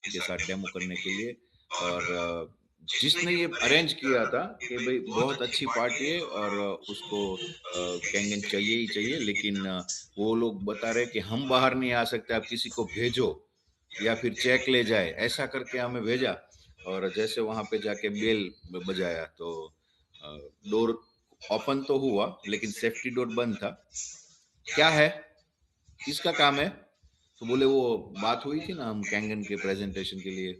के साथ डेमो करने के लिए। और जिसने ये अरेंज किया था कि भाई बहुत अच्छी पार्टी है और उसको कैंगन चाहिए ही चाहिए, लेकिन वो लोग बता रहे कि हम बाहर नहीं आ सकते, आप किसी को भेजो या फिर चेक ले जाए, ऐसा करके हमें भेजा। और जैसे वहां पे जाके बेल बजाया तो डोर ओपन तो हुआ, लेकिन सेफ्टी डोर बंद था। क्या है, किसका काम है? तो बोले वो बात हुई थी ना हम कैंगन के प्रेजेंटेशन के लिए।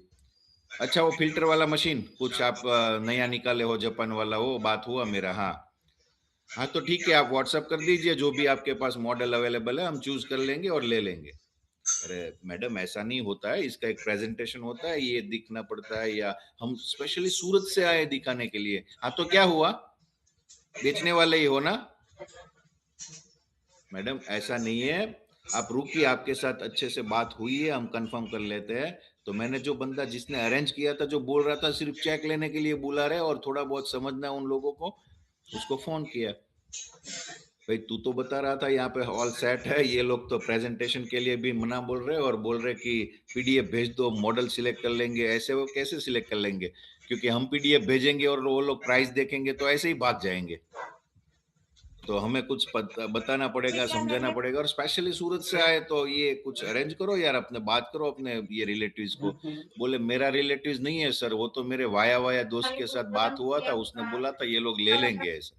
अच्छा, वो फ़िल्टर वाला मशीन कुछ आप नया निकाले हो जापान वाला, वो बात हुआ मेरा, हाँ। हाँ, तो ठीक है, आप व्हाट्सएप कर दीजिए जो भी आपके पास मॉडल अवेलेबल है, हम चूज़ कर लेंगे और ले लेंगे। अरे मैडम, ऐसा नहीं होता है, इसका एक प्रेज़ेंटेशन होता है, ये दिखना पड़ता है, या हम स्पेशली सूरत से आए दिखाने के लिए। हाँ, तो क्या हुआ? बेचने वाले ही हो ना? मैडम ऐसा नहीं है, आप रुकिए, आपके साथ अच्छे से बात हुई है, हम कंफर्म कर लेते हैं। तो मैंने जो बंदा जिसने अरेंज किया था, जो बोल रहा था सिर्फ चेक लेने के लिए बुला रहे हैं और थोड़ा बहुत समझना है उन लोगों को, उसको फोन किया। भाई तू तो बता रहा था यहाँ पे ऑल सेट है, ये लोग तो प्रेजेंटेशन के लिए भी मना बोल रहे हैं और बोल रहे कि पीडीएफ भेज दो, मॉडल सिलेक्ट कर लेंगे। ऐसे वो कैसे सिलेक्ट कर लेंगे? क्योंकि हम पीडीएफ भेजेंगे और वो लोग प्राइस देखेंगे तो ऐसे ही भाग जाएंगे। तो हमें कुछ बताना पड़ेगा, समझाना पड़ेगा, और स्पेशली सूरत से आए तो ये कुछ अरेंज करो यार, अपने बात करो अपने ये रिलेटिव्स को। बोले मेरा रिलेटिव्स नहीं है सर, वो तो मेरे वाया वाया दोस्त के साथ बात हुआ था, उसने बोला था ये लोग ले लेंगे ऐसा।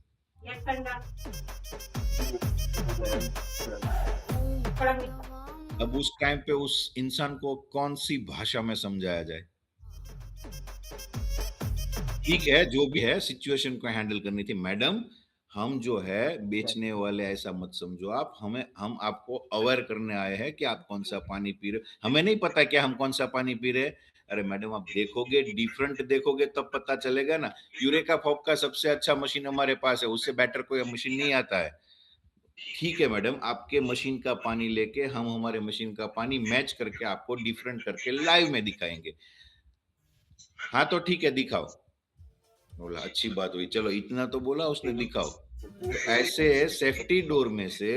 अब उस टाइम पे उस इंसान को कौन सी भाषा में समझाया जाए? ठीक है, जो भी है सिचुएशन को हैंडल करनी थी। मैडम, हम जो है बेचने वाले ऐसा मत समझो आप, हम आपको अवेयर करने आए हैं कि आप कौन-सा पानी पी रहे हो। हमें नहीं पता क्या हम कौन-सा पानी पी रहे हैं। अरे मैडम, आप देखोगे, डिफरेंट देखोगे तब पता चलेगा ना। यूरेका फॉप का सबसे अच्छा मशीन हमारे पास है, उससे बेटर कोई मशीन नहीं आता है। ठीक है मैडम, आपके मशीन का पानी लेके हम हमारे मशीन का पानी मैच करके आपको डिफरेंट करके लाइव में दिखाएँगे। हाँ, तो ठीक है, दिखाओ। बोला अच्छी बात हुई, चलो इतना तो बोला उसने, दिखाओ। तो ऐसे सेफ्टी डोर में से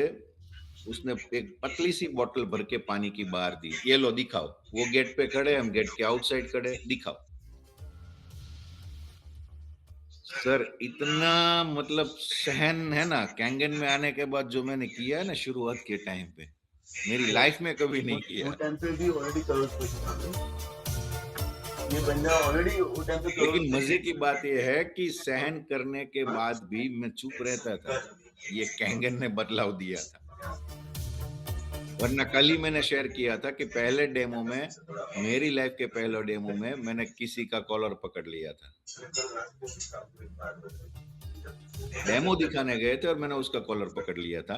उसने एक पतली सी बोतल भर के पानी की बाहर दी, ये लो दिखाओ। वो गेट पे खड़े, हम गेट के आउटसाइड खड़े, दिखाओ। सर इतना मतलब सहन है ना, कैंगन में आने के बाद जो मैंने किया है ना शुरुआत के टाइम पे, मेरी लाइफ में कभी नहीं वो किया। टाइम पे भी ऑलरेडी करोड़पति था। ये बंदा ऑलरेडी वो टाइम पे लेकिन करोड़पति मजे की बात यह है कि सहन करने के हाँ? बाद भी मैं चुप रहता था। ये कैंगन ने बदलाव दिया था। वरना कल ही मैंने शेयर किया था कि पहले डेमो में, मेरी लाइफ के पहले डेमो में मैंने किसी का कॉलर पकड़ लिया था। डेमो दिखाने गए थे और मैंने उसका कॉलर पकड़ लिया था।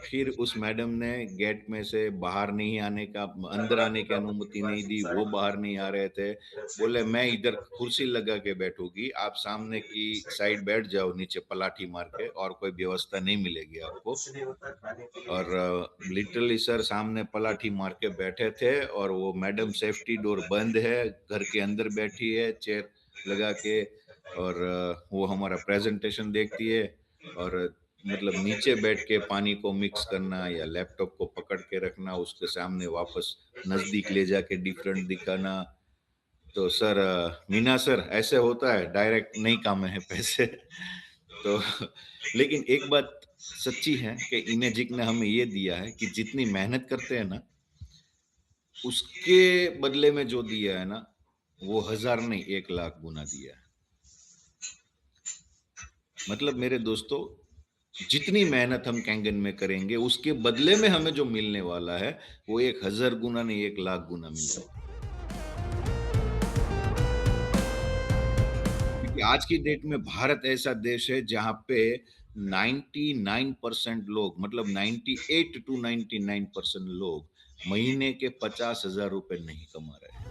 फिर उस मैडम ने गेट में से बाहर नहीं आने का, अंदर आने की अनुमति नहीं दी, वो बाहर नहीं आ रहे थे। बोले मैं इधर कुर्सी लगा के बैठूँगी, आप सामने की साइड बैठ जाओ नीचे पलाठी मार के, और कोई व्यवस्था नहीं मिलेगी आपको। कुछ नहीं होता खाने के लिए और लिटरली सर सामने पलाठी मार के बैठे थे, और वो मैडम सेफ्टी डोर बंद है, घर के अंदर बैठी है चेयर लगा के, और वो हमारा प्रेजेंटेशन देखती है। और मतलब नीचे बैठ के पानी को मिक्स करना या लैपटॉप को पकड़ के रखना, उसके सामने वापस नज़दीक ले जाके डिफरेंट दिखाना। तो सर मीना सर ऐसे होता है, डायरेक्ट नहीं कमाए हैं पैसे। तो लेकिन एक बात सच्ची है कि इमेजिक ने हमें ये दिया है कि जितनी मेहनत करते हैं ना, उसके बदले में जो दिया है ना, वो 1000 नहीं 1 लाख गुना दिया है। मतलब मेरे दोस्तों, जितनी मेहनत हम कैंगन में करेंगे, उसके बदले में हमें जो मिलने वाला है, वो 1000 गुना नहीं 1 लाख गुना मिलेगा। क्योंकि आज की डेट में भारत ऐसा देश है जहाँ पे 99% लोग, मतलब 98 टू 99% लोग महीने के 50,000 रुपए नहीं कमा रहे हैं।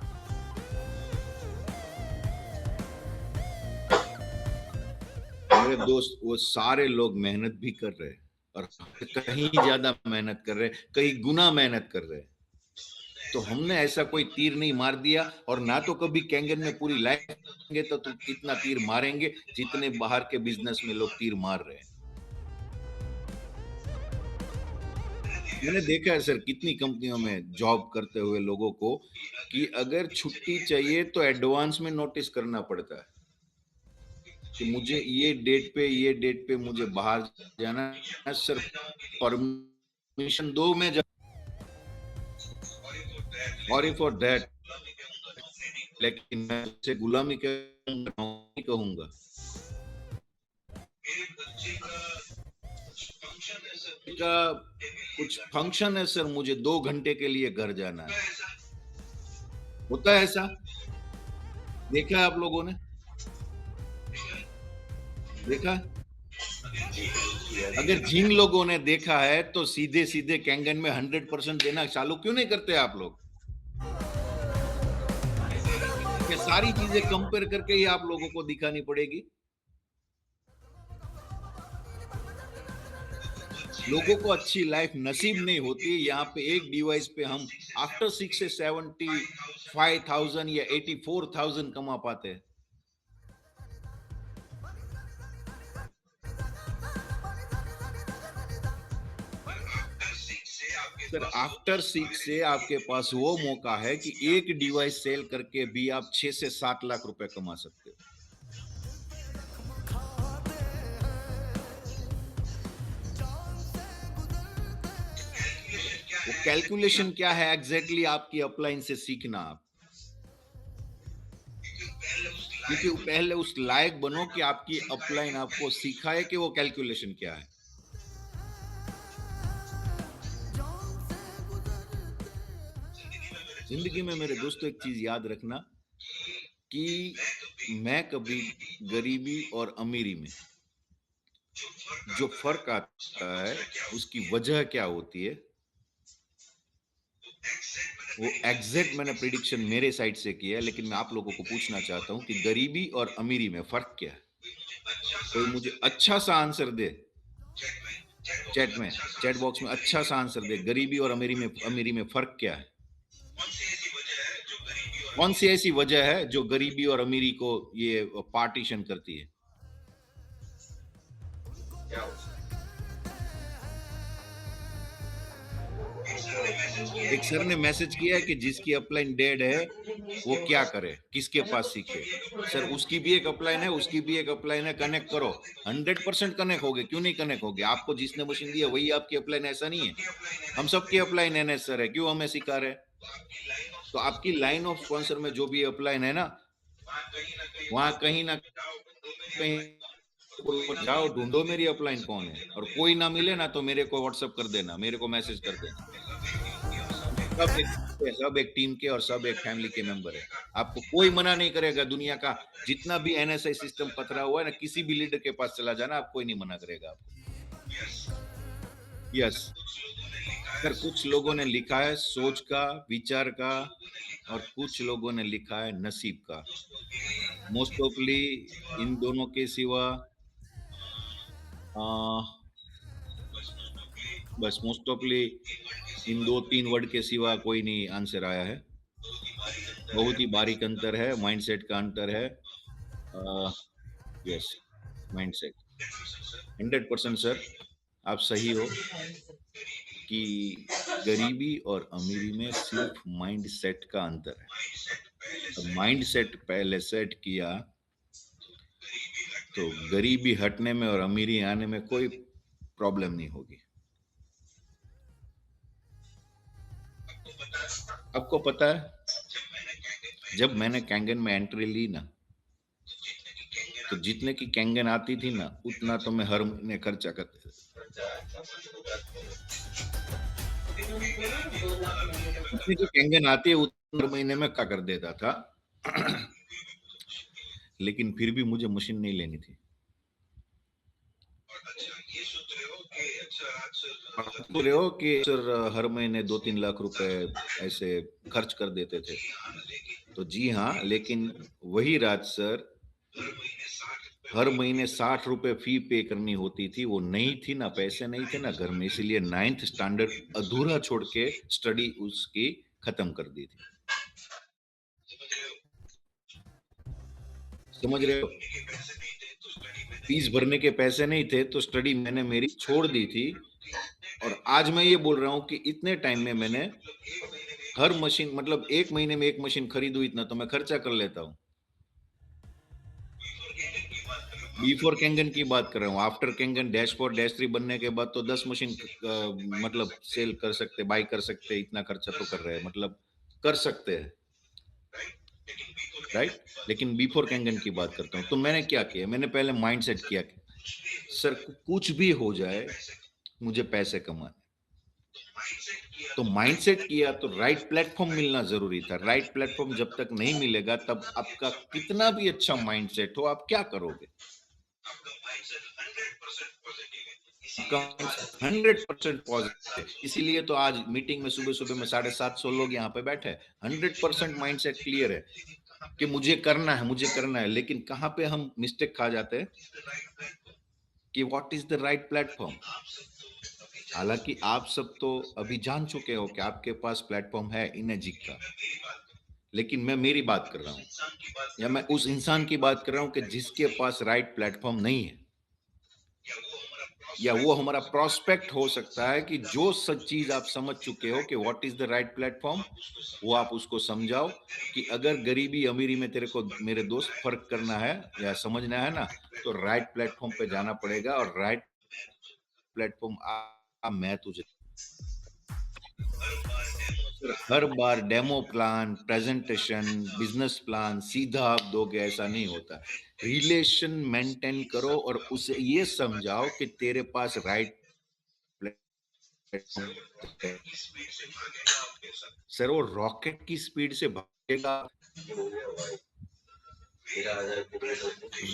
मेरे दोस्त वो सारे लोग मेहनत भी कर रहे हैं, और कहीं ज्यादा मेहनत कर रहे हैं, कहीं गुना मेहनत कर रहे हैं। तो हमने ऐसा कोई तीर नहीं मार दिया, और ना तो कभी कैंगन में पूरी लाइफ तो इतना तीर मारेंगे जितने बाहर के बिजनेस में लोग तीर मार रहे हैं। मैंने देखा है सर कितनी कंपनियों में जॉब करते हुए लोगों को कि अगर छुट्टी चाहिए तो एडवांस में नोटिस करना पड़ता है कि मुझे ये डेट पे मुझे बाहर जाना है सर, परमिशन दो, मैं जा, सॉरी फॉर दैट, लेकिन मैं उससे गुलामी नहीं कहूंगा। का कुछ फंक्शन है सर, मुझे 2 घंटे के लिए घर जाना है, होता है ऐसा? देखा है आप लोगों ने? देखा है? जी किया जी। अगर जिन लोगों ने देखा है तो सीधे सीधे कैंगन में 100% देना चालू क्यों नहीं करते आप लोग? ये सारी चीजें कंपेयर करके ही आप लोगों को दिखानी पड़ेगी। लोगों को अच्छी लाइफ नसीब नहीं होती, यहाँ पे एक डिवाइस पे हम आफ्टर 6 से 75,000 या 84,000 कमा पाते हैं। सर आफ्टर 6 से आपके पास वो मौका है कि एक डिवाइस सेल करके भी आप 6 से 7 लाख रुपए कमा सकते हो। वो कैलकुलेशन क्या है एग्जैक्टली आपकी अपलाइन से सीखना आप, क्योंकि पहले उस लायक बनो कि आपकी अपलाइन आपको सिखाए कि वो कैलकुलेशन क्या है। जिंदगी में मेरे दोस्तों एक चीज याद रखना कि मैं कभी गरीबी और अमीरी में जो फर्क आता है उसकी वजह क्या होती है, वो एग्जैक्ट मैंने प्रिडिक्शन मेरे साइड से किया है, लेकिन मैं आप लोगों को पूछना चाहता हूं कि गरीबी और अमीरी में फर्क क्या है। कोई मुझे अच्छा सा आंसर दे चैट में, चैट बॉक्स में अच्छा सा आंसर दे, गरीबी और अमीरी में फर्क क्या है। कौन सी ऐसी वजह है जो गरीबी और अमीरी को ये पार्टीशन करती है। क्या हो सकता है? एक सर ने मैसेज किया है कि जिसकी अपलाइन डेड है वो क्या करे, किसके पास सीखे। सर उसकी भी एक अपलाइन है, उसकी भी एक अपलाइन है, कनेक्ट करो। 100% कनेक्ट होगे, क्यों नहीं कनेक्ट होगे? आपको जिसने मशीन दिया वही आपकी अपलाइन, ऐसा नहीं है। हम सबकी अपलाइन एनएस सर है, क्यों हमें सिखा रहे? तो आपकी लाइन ऑफ स्पॉन्सर में जो भी अपलाइन है ना, वहां कहीं ना कहीं जाओ, ढूंढो मेरी अपलाइन कौन है, और कोई ना मिले ना तो मेरे को व्हाट्सअप कर देना, मेरे को मैसेज कर देना। सब एक टीम के और सब एक फैमिली के मेंबर है। आपको कोई मना नहीं करेगा, दुनिया का जितना भी एनएसआई सिस्टम पथरा हुआ है ना, किसी भी लीडर के पास चला जाना, आप कोई नहीं मना करेगा आपको। यस सर, कुछ लोगों ने लिखा है सोच का, विचार का, और कुछ लोगों ने लिखा है नसीब का। मोस्ट ऑफली इन दोनों के सिवा बस मोस्ट ऑफली इन 2-3 वर्ड के सिवा कोई नहीं आंसर आया है। बहुत ही बारीक अंतर है, माइंडसेट का अंतर है। यस, माइंडसेट 100% सर, आप सही हो कि गरीबी और अमीरी में सिर्फ माइंडसेट का अंतर है। माइंडसेट पहले सेट किया तो गरीबी हटने में और अमीरी आने में कोई प्रॉब्लम नहीं होगी। आपको पता है जब मैंने कैंगन में एंट्री ली ना, तो जितने की कैंगन आती थी ना उतना तो मैं हर महीने खर्चा करते थे। जितनी की कैंगन आती है उतना हर महीने में क्या कर देता था। लेकिन फिर भी मुझे मशीन नहीं लेनी थी। आप तो रहे हो कि सर हर महीने 2-3 लाख रुपए ऐसे खर्च कर देते थे। तो जी हाँ, लेकिन वही रात सर हर महीने 60 रुपए फी पे करनी होती थी। वो नहीं थी ना, पैसे नहीं थे ना घर में, इसलिए 9th स्टैंडर्ड अधूरा छोड़ के स्टडी उसकी खत्म कर दी थी। समझ रहे हो? फीस भरने के पैसे नहीं थे तो स्टडी मैंने मेरी छोड़ दी थी। और आज मैं ये बोल रहा हूँ कि इतने टाइम में मैंने हर मशीन मतलब 1 महीने में 1 मशीन खरीदूँ इतना तो मैं खर्चा कर लेता हूँ। बिफोर कैंगन की बात कर रहा हूँ, आफ्टर कैंगन डैश 4 डैश 3 बनने के बाद तो 10 मशीन मतलब सेल कर सकते, बाय कर सकते, इतना खर्चा तो कर रहे हैं, मतलब कर सकते हैं, राइट? लेकिन बिफोर कैंगन की बात करता हूँ, तो मैंने क्या किया, मैंने पहले माइंडसेट किया कि सर कुछ भी हो जाए, मुझे पैसे कमाने। तो माइंडसेट किया तो राइट प्लेटफ़ॉर्म मिलना ज़रूरी था। राइट प्लेटफ़ॉर्म जब तक नहीं मिलेगा तब आपका कितना भी अच्छा माइंडसेट हो, आप क्या करोगे? आपका माइंडसेट 100% पॉज़िटिव इसीलिए तो आज मीटिंग में सुबह-सुबह में 750 लोग यहाँ पे बैठे हैं। 100% माइंडसेट क्लियर है कि मुझे करना है, लेकिन कहाँ पे हम मिस्टेक खा जाते हैं कि what is the right platform? हालाँकि आप सब तो अभी जान चुके हो कि आपके पास प्लेटफ़ॉर्म है इनएजिक का, लेकिन मैं मेरी बात कर रहा हूँ या मैं उस इंसान की बात कर रहा हूँ कि जिसके पास राइट प्लेटफ़ॉर्म नहीं है या वो हमारा प्रोस्पेक्ट हो सकता है कि जो सब चीज़ आप समझ चुके हो कि what is the right platform, वो आप उसको समझाओ कि अगर गरीबी-अमीरी में तेरे को मेरे दोस्त फ़र्क करना है या समझना है ना, तो राइट प्लेटफ़ॉर्म पे जाना पड़ेगा और राइट प्लेटफ़ॉर्म मैं तुझे हर बार demo plan, presentation, business plan सीधा आप दोगे ऐसा नहीं होता। रिलेशन मेंटेन करो और उसे ये समझाओ कि तेरे पास राइट प्लेटफ़ॉर्म है। सर वो रॉकेट की स्पीड से भागेगा।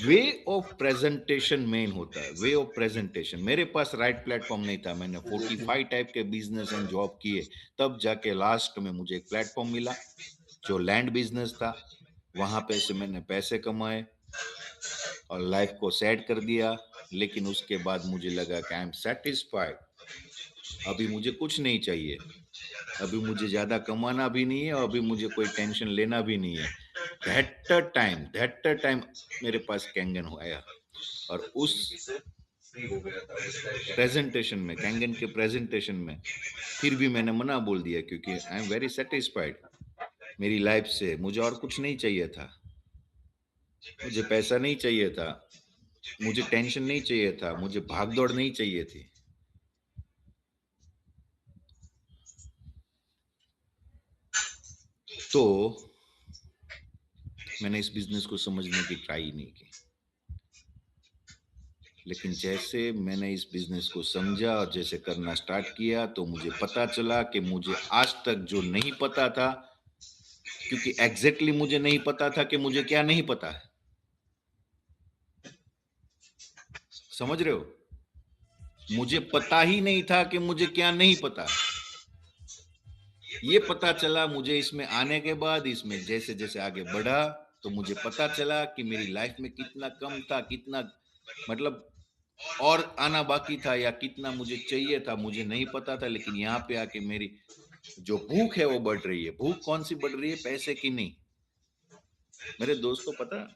वे ऑफ प्रेजेंटेशन मेन होता है, वे ऑफ प्रेजेंटेशन। मेरे पास राइट प्लेटफॉर्म नहीं था, मैंने 45 टाइप के बिजनेस एंड जॉब किए, तब जाके लास्ट में मुझे एक प्लेटफॉर्म मिला जो लैंड बिजनेस था। वहां पे से मैंने पैसे कमाए और लाइफ को सेट कर दिया, लेकिन उसके बाद मुझे लगा कि आई एम सेटिस्फाइड, अभी मुझे कुछ नहीं चाहिए, अभी मुझे ज्यादा कमाना भी नहीं है और अभी मुझे कोई टेंशन लेना भी नहीं है। दैट टाइम मेरे पास कैंगन हो आया और उस प्रेजेंटेशन में कैंगन के प्रेजेंटेशन में फिर भी मैंने मना बोल दिया क्योंकि आई एम वेरी सेटिस्फाइड मेरी लाइफ से। मुझे और कुछ नहीं चाहिए था, मुझे पैसा नहीं चाहिए था, मुझे टेंशन नहीं चाहिए था, मुझे भाग-दौड़ नहीं चाहिए थी। तो मैंने इस बिज़नेस को समझने की ट्राई नहीं की। लेकिन जैसे मैंने इस बिज़नेस को समझा और जैसे करना स्टार्ट किया तो मुझे पता चला कि मुझे आज तक जो नहीं पता था, क्योंकि एग्ज़ैक्टली मुझे नहीं पता था कि मुझे क्या नहीं पता है। समझ रहे हो? मुझे पता ही नहीं था कि मुझे क्या नहीं पता है। ये पता चला मुझे इसमें आने के बाद, इसमें जैसे-जैसे आगे बढ़ा, तो मुझे पता चला कि मेरी लाइफ में कितना कम था, कितना मतलब और आना बाकी था या कितना मुझे चाहिए था, मुझे नहीं पता था। लेकिन यहाँ पे आके मेरी जो भूख है वो बढ़ रही है। भूख कौन-सी बढ़ रही है? पैसे की नहीं। मेरे दोस्तों पता है,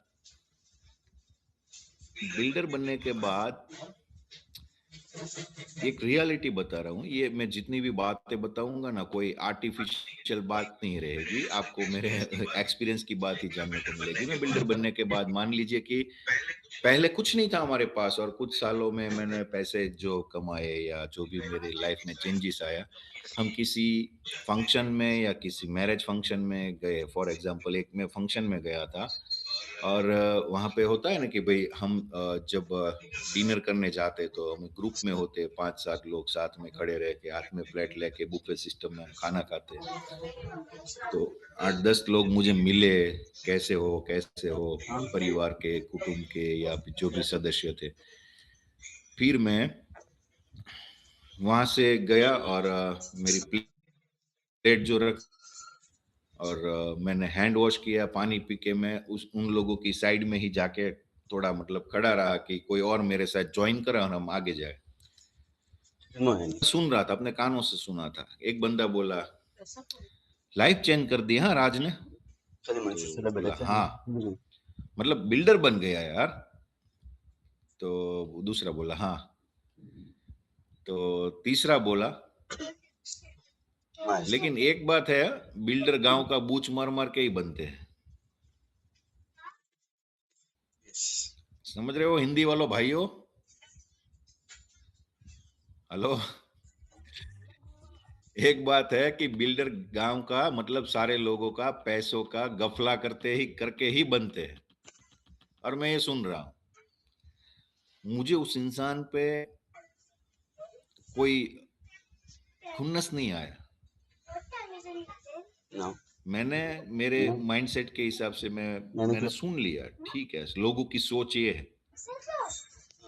बिल्डर बनने के बाद एक रियलिटी बता रहा हूँ, ये मैं जितनी भी बातें बताऊँगा ना, कोई आर्टिफ़िशियल बात नहीं रहेगी, आपको मेरे एक्सपीरियंस की बात ही जानने को मिलेगी। मैं बिल्डर बनने के बाद मान लीजिए कि पहले कुछ नहीं था हमारे पास और कुछ सालों में मैंने पैसे जो कमाए या जो भी मेरी लाइफ़ में चेंजेस आया, हम किसी फंक्शन में या किसी मैरिज फंक्शन में गए, फॉर एग्ज़ाम्पल एक मैं फंक्शन में गया था और वहाँ पे होता है ना कि भई हम जब डिनर करने जाते तो हम ग्रुप में होते 5-7 लोग साथ में खड़े रह के हाथ में प्लेट लेके बुफे सिस्टम में हम खाना खाते। तो 8-10 लोग मुझे मिले, कैसे हो? परिवार के, कुटुंब के या जो भी सदस्य थे। फिर मैं वहाँ से गया और मेरी प्लेट जो रख और मैंने हैंड वॉश किया, पानी पी के मैं उस उन लोगों की साइड में ही जाके थोड़ा मतलब खड़ा रहा कि कोई और मेरे साथ जॉइन करे और हम आगे जाए। सुन रहा था, अपने कानों से सुना था। एक बंदा बोला, "लाइफ़ चेंज कर दी हाँ राज ने?" तो बोला, "हाँ।" मतलब बिल्डर बन गया यार। तो दूसरा बोला, "हाँ।" तो तीसरा बोला, Nice. लेकिन एक बात है, बिल्डर गांव का बूच मार मार के ही बनते हैं। Yes. समझ रहे हो हिंदी वालों भाइयों? हेलो। एक बात है कि बिल्डर गांव का मतलब सारे लोगों का पैसों का गफला करके ही बनते हैं। और मैं ये सुन रहा हूं, मुझे उस इंसान पे कोई खुन्नस नहीं आया। No. मैंने मेरे No. माइंडसेट के हिसाब से मैंने मैंने तो सुन लिया, ठीक है, लोगों की सोच ये है।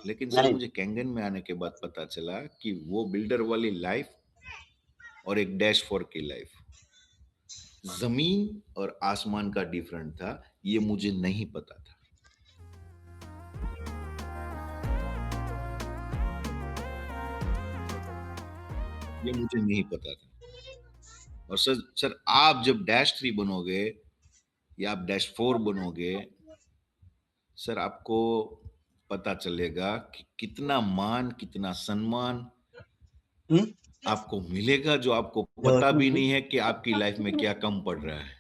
लेकिन सर नहीं। मुझे कैंगन में आने के बाद पता चला कि वो बिल्डर वाली लाइफ और एक डैश फोर की लाइफ, जमीन और आसमान का डिफरेंट था। ये मुझे नहीं पता था। ये मुझे नहीं पता था। और सर आप जब डैश थ्री बनोगे या आप डैश फोर बनोगे, सर आपको पता चलेगा कि कितना मान, कितना सम्मान हम्म। आपको मिलेगा, जो आपको The पता भी two. नहीं है कि आपकी लाइफ में क्या कम पड़ रहा है।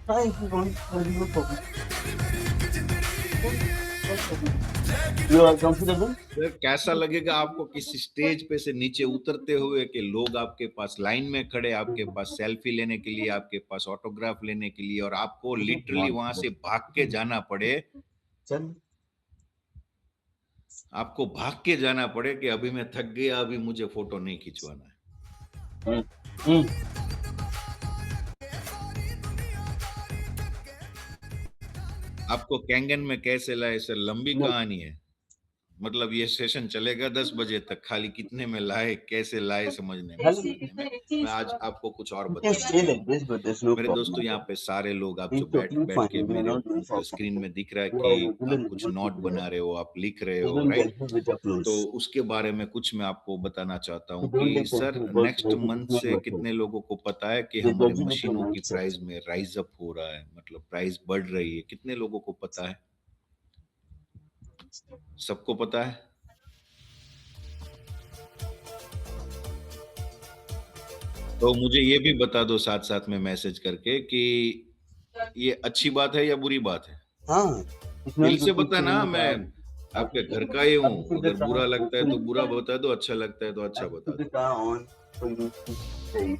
हाँ, if you want, no problem. You are comfortable? Sir कैसा लगेगा आपको किसी स्टेज पे से नीचे उतरते हुए कि लोग आपके पास लाइन में खड़े, आपके पास सेल्फी लेने के लिए, आपके पास ऑटोग्राफ लेने के लिए, और आपको लिटरली वहां से भाग के जाना पड़े, चल। आपको भाग के जाना पड़े कि अभी मैं थक गया, अभी मुझे फोटो नहीं खिंचवाना है। हम्म। हम्म। आपको कैंगन में कैसे लाए सर, लंबी No. कहानी है। मतलब ये सेशन चलेगा 10 बजे तक, खाली कितने में लाए, कैसे लाए, समझने में, Hello. समझने में। मैं आज आपको कुछ और You can बताना stay like चाहूंगा। this, but there's no मेरे problem. दोस्तों, यहाँ पे सारे लोग, आप जो It's बैठ totally बैठ fine. के We are मेरे not doing problem. स्क्रीन में दिख रहा है You कि are आप regular कुछ able to नोट do बना it. रहे हो, आप लिख रहे You हो, don't right? get hit with तो applause. उसके बारे में कुछ मैं आपको बताना चाहता हूँ You कि don't get sir tension about next whether month it's not से working. कितने लोगों को पता है कि They हमारे judge you with your मशीनों की mindset. प्राइस में राइज अप हो रहा है, मतलब प्राइस बढ़ रही है। कितने लोगों को पता है? सबको पता है? तो मुझे ये भी बता दो साथ साथ में मैसेज करके कि ये अच्छी बात है या बुरी बात है? हाँ, it's दिल not से good to बताना, feel मैं up आपके to घर का ही हूँ। up to the अगर car बुरा लगता है तो बुरा open, बता दो, अच्छा लगता है तो अच्छा up to बता the दो। car on for you to stay.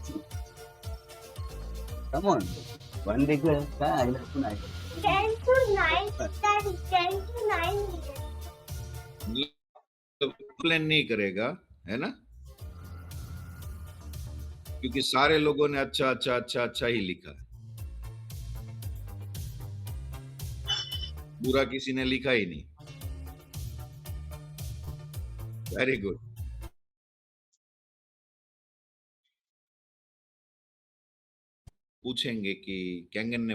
Come on, one day का I have to night. 10 to 9, that is 10 to 9 meters. मतलब प्लान नहीं करेगा, है ना? क्योंकि सारे लोगों ने अच्छा अच्छा अच्छा अच्छा ही लिखा है, बुरा किसी ने लिखा ही नहीं। Very good. पूछेंगे कि कैंगन ने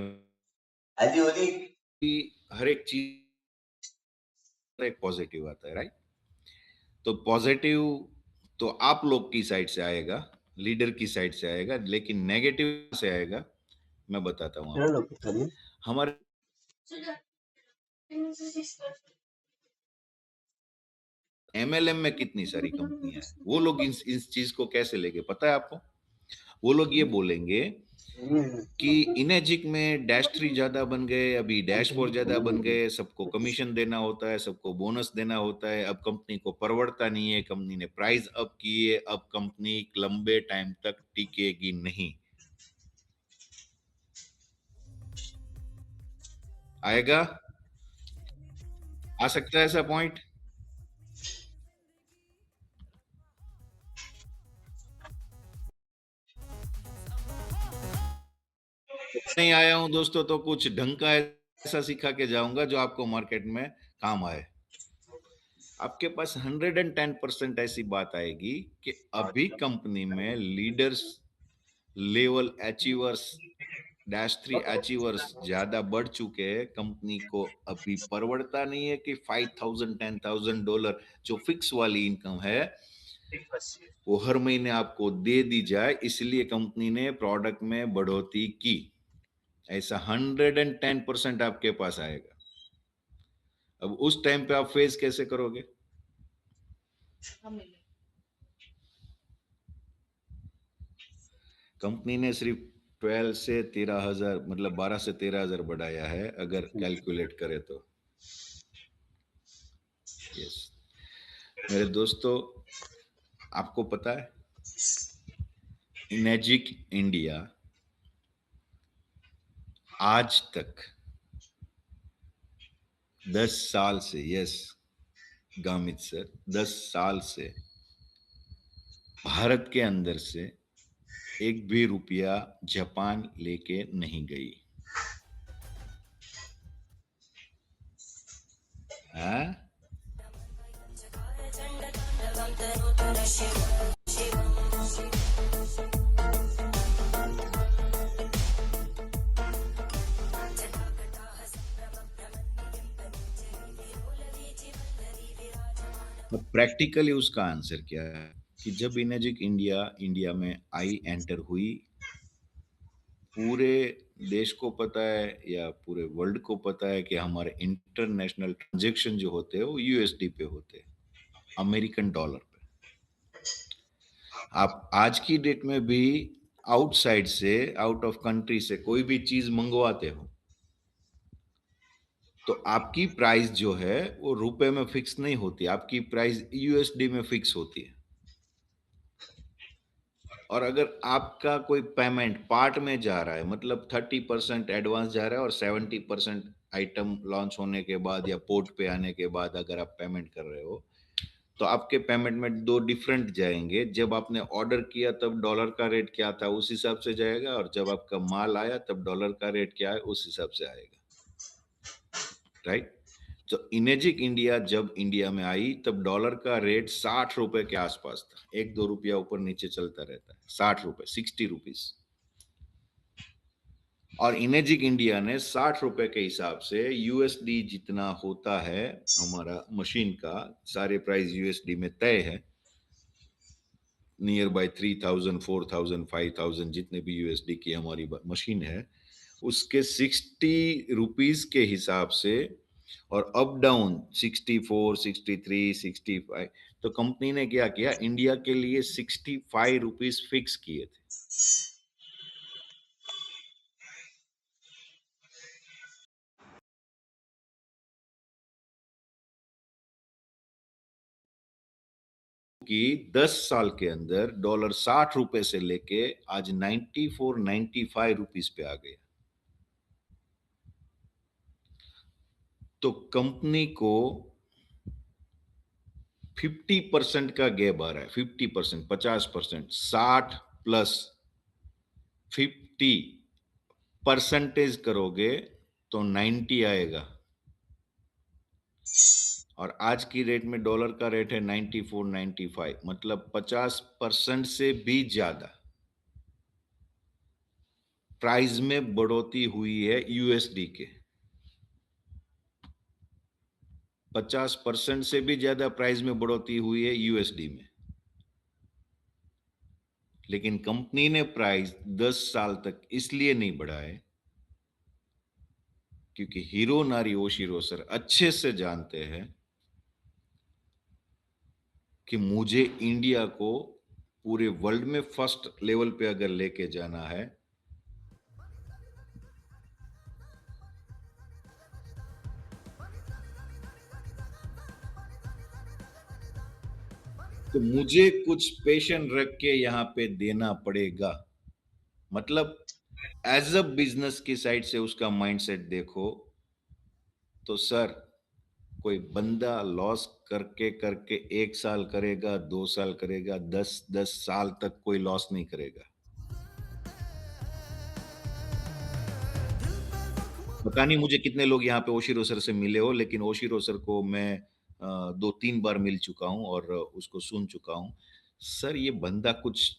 Ali Oli. कि हर एक चीज एक पॉजिटिव आता है, राइट? तो पॉजिटिव तो आप लोग की साइड से आएगा, लीडर की साइड से आएगा, लेकिन नेगेटिव से आएगा। मैं बताता हूँ चलो आपको। लोग चलिए। हमारे एमएलएम में कितनी सारी कंपनियां हैं, वो लोग इस चीज को कैसे लेंगे पता है आपको? वो लोग ये बोलेंगे कि इनेजिक में डैश थ्री ज्यादा बन गए, अभी डैश फोर ज्यादा बन गए, सबको कमीशन देना होता है, सबको बोनस देना होता है, अब कंपनी को परवड़ता नहीं है, कंपनी ने प्राइस अप किए, अब कंपनी लंबे टाइम तक टिकेगी नहीं। आएगा? आ सकता है ऐसा पॉइंट? नहीं आया हूं दोस्तों, तो कुछ ढंग का ऐसा सिखा के जाऊंगा जो आपको मार्केट में काम आए। आपके पास 110% ऐसी बात आएगी कि अभी कंपनी में leaders level achievers, dash three achievers ज्यादा बढ़ चुके हैं। कंपनी को अभी परवड़ता नहीं है कि $5,000 $10,000 जो फिक्स वाली इनकम है वो हर महीने आपको दे दी जाए, इसलिए कंपनी ने प्रोडक्ट में बढ़ोतरी की। ऐसा 110% आपके पास आएगा। अब उस टाइम पे आप फेस कैसे करोगे? कंपनी ने सिर्फ 12 से 13,000 मतलब 12 से 13,000 बढ़ाया है अगर कैलकुलेट करें तो। यस मेरे दोस्तों, आपको पता है इनेजिक इंडिया आज तक 10 साल से, यस गामित सर, 10 साल से भारत के अंदर से एक भी रुपया जापान लेके नहीं गई। हाँ? अब प्रैक्टिकली उसका आंसर क्या है कि जब इनेजिक इंडिया इंडिया में आई एंटर हुई, पूरे देश को पता है या पूरे वर्ल्ड को पता है कि हमारे इंटरनेशनल ट्रांजैक्शन जो होते हैं वो यूएसडी पे होते हैं, अमेरिकन डॉलर पे। आप आज की डेट में भी आउटसाइड से, आउट ऑफ कंट्री से कोई भी चीज मंगवाते हो तो आपकी प्राइस जो है वो रुपए में फिक्स नहीं होती, आपकी प्राइस यूएसडी में फिक्स होती है। और अगर आपका कोई पेमेंट पार्ट में जा रहा है, मतलब 30% एडवांस जा रहा है और 70% आइटम लॉन्च होने के बाद या पोर्ट पे आने के बाद अगर आप पेमेंट कर रहे हो, तो आपके पेमेंट में दो डिफरेंट जाएंगे। जब आपने ऑर्डर किया तब डॉलर का रेट क्या था उस हिसाब से जाएगा, और जब आपका माल आया तब डॉलर का रेट क्या है उस हिसाब से आएगा, राइट। तो इनेजिक इंडिया जब इंडिया में आई तब डॉलर का रेट 60 रुपए के आसपास था, 1-2 रुपया ऊपर नीचे चलता रहता है, 60 रुपए, 60 रुपीज। और इनेजिक इंडिया ने 60 रुपए के हिसाब से यूएसडी जितना होता है हमारा मशीन का, सारे प्राइस यूएसडी में तय है, नियर बाय 3000, 4000, 5000 जितने भी यूएसडी की हमारी मशीन है, उसके 60 रुपीज के हिसाब से, और अप डाउन 64, 63, 65, तो कंपनी ने क्या किया, इंडिया के लिए 65 रुपीज फिक्स किए थे। कि 10 साल के अंदर डॉलर 60 रुपए से लेके आज 94, 95 रुपीज पे आ गया। तो कंपनी को 50% का गैप आ रहा है, 50%, 50%, 60 प्लस 50 परसेंटेज करोगे तो 90 आएगा। और आज की रेट में डॉलर का रेट है 94, 95, मतलब 50% से भी ज्यादा प्राइस में बढ़ोतरी हुई है यूएसडी के। 50% से भी ज्यादा प्राइस में बढ़ोतरी हुई है यूएसडी में। लेकिन कंपनी ने प्राइस 10 साल तक इसलिए नहीं बढ़ाए क्योंकि हिरोनारी ओशिरो सर अच्छे से जानते हैं कि मुझे इंडिया को पूरे वर्ल्ड में फर्स्ट लेवल पे अगर लेके जाना है तो मुझे कुछ पेशेंस रख के यहाँ पे देना पड़ेगा। मतलब एज अ बिजनेस की साइड से उसका माइंडसेट देखो तो सर, कोई बंदा लॉस करके करके 1 साल करेगा, 2 साल करेगा, 10 साल तक कोई लॉस नहीं करेगा। पता नहीं मुझे कितने लोग यहाँ पे ओशिरो सर से मिले हो, लेकिन ओशिरो सर को मैं 2-3 बार मिल चुका हूँ और उसको सुन चुका हूँ। सर ये बंदा कुछ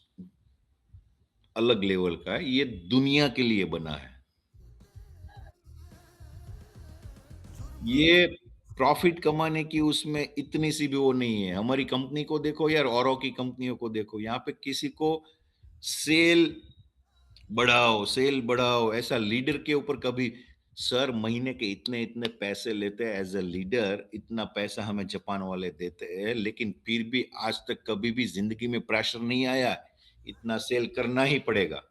अलग लेवल का है, ये दुनिया के लिए बना है। ये प्रॉफिट कमाने की उसमें इतनी सी भी वो नहीं है। हमारी कंपनी को देखो यार, औरों की कंपनियों को देखो, यहाँ पे किसी को सेल सेल बढ़ाओ, ऐसा लीडर के ऊपर कभी, सर महीने के इतने इतने पैसे लेते हैं एज अ लीडर, इतना पैसा हमें जापान वाले देते हैं, लेकिन फिर भी आज तक कभी भी जिंदगी में प्रेशर नहीं आया, इतना सेल करना ही पड़ेगा।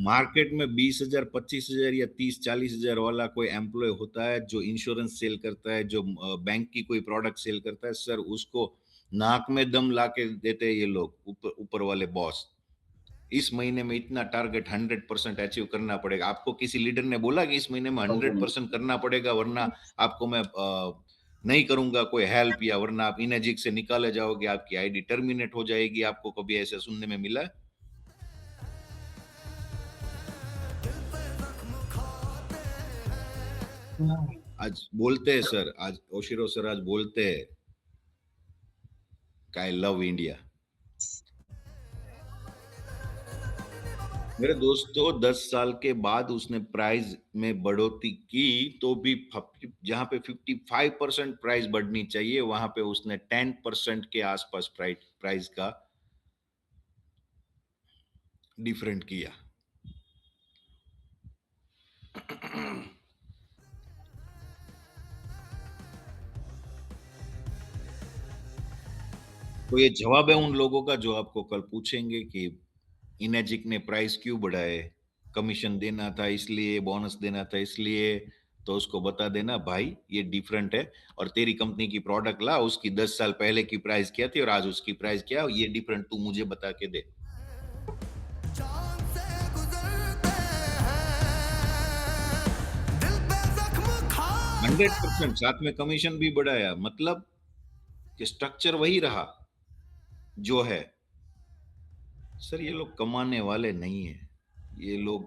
मार्केट में 20,000, 25,000 या 30-40,000 वाला कोई एम्प्लॉय होता है जो इंश्योरेंस सेल करता है, जो बैंक की कोई प्रोडक्ट सेल करता है, सर उसको नाक में दम लाके देते हैं ये लोग, ऊपर ऊपर वाले बॉस। इस महीने में इतना टारगेट 100% अचीव करना पड़ेगा। आपको किसी लीडर ने बोला कि इस महीने में 100% करना पड़ेगा, वरना आपको मैं नहीं करूंगा कोई हेल्प, या वरना आप इनएजिक से निकाले जाओगे, आपकी आईडी टर्मिनेट हो जाएगी? आपको कभी ऐसा सुनने में मिला? आज बोलते हैं सर, आज ओशिरो सर आज बोलते हैं आई लव इंडिया। मेरे दोस्तों 10 साल के बाद उसने प्राइस में बढ़ोतरी की, तो भी जहां पे 55% प्राइस बढ़नी चाहिए, वहां पे उसने 10% के आसपास प्राइस का डिफरेंट किया। तो ये जवाब है उन लोगों का जो आपको कल पूछेंगे कि इनेजिक ने प्राइस क्यों बढ़ाए, कमीशन देना था इसलिए, बोनस देना था इसलिए। तो उसको बता देना भाई ये डिफरेंट है, और तेरी कंपनी की प्रोडक्ट ला, उसकी 10 साल पहले की प्राइस क्या थी और आज उसकी प्राइस क्या है, ये डिफरेंट तू मुझे बता के दे। 100% साथ में कमीशन भी बढ़ाया, मतलब कि स्ट्रक्चर वही रहा जो है। सर ये लोग कमाने वाले नहीं है, ये लोग,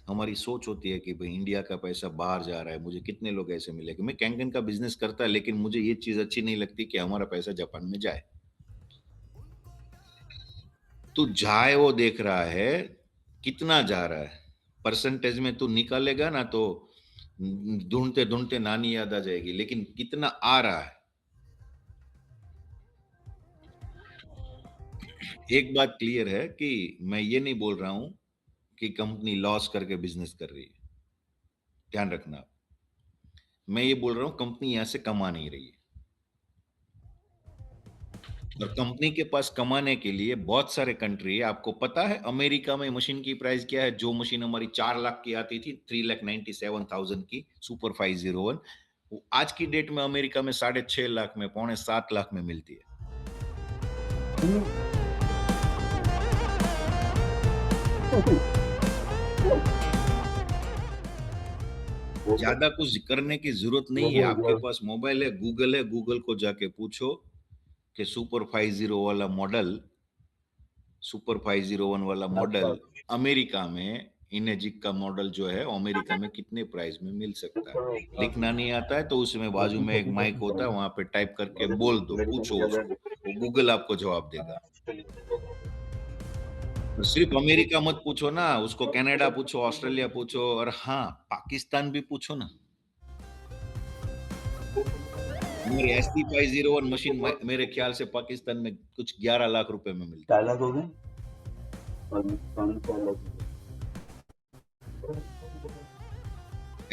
हमारी सोच होती है कि भाई इंडिया का पैसा बाहर जा रहा है, मुझे कितने लोग ऐसे मिले कि मैं कैंगन का बिजनेस करता है, लेकिन मुझे ये चीज अच्छी नहीं लगती कि हमारा पैसा जापान में जाए। तू जाए वो देख रहा है, कितना जा रहा है परसेंटेज में तू निकालेगा ना, तो ढूंढते ढूंढते नानी याद आ जाएगी, लेकिन कितना आ रहा है। एक बात क्लियर है कि मैं ये नहीं बोल रहा हूं कि कंपनी लॉस करके बिजनेस कर रही है, ध्यान रखना। मैं ये बोल रहा हूं कंपनी यहां से कमा नहीं रही है, और कंपनी के पास कमाने के लिए बहुत सारे कंट्री है। आपको पता है अमेरिका में मशीन की प्राइस क्या है? जो मशीन हमारी 4 लाख की आती थी, 3,97,000 की सुपर 501, वो आज की डेट में अमेरिका में 6.5 लाख में, 6.75 लाख में मिलती है। ज्यादा कुछ करने की जरूरत नहीं है, आपके पास मोबाइल है, गूगल को जाके पूछो कि सुपर 50 वाला मॉडल, सुपर 501 वाला मॉडल अमेरिका में, इनेजिक का मॉडल जो है अमेरिका में कितने प्राइस में मिल सकता है। लिखना नहीं आता है तो उसमें बाजू में एक माइक होता है, वहां पे टाइप करके बोल दो, पूछो उसको, वो गूगल आपको जवाब देगा। तो सिर्फ अमेरिका मत पूछो ना, उसको कनाडा पूछो, ऑस्ट्रेलिया पूछो, और हाँ पाकिस्तान भी पूछो ना। मेरी SD 501 मशीन मेरे ख्याल से पाकिस्तान में कुछ 11 लाख रुपए में मिलती है।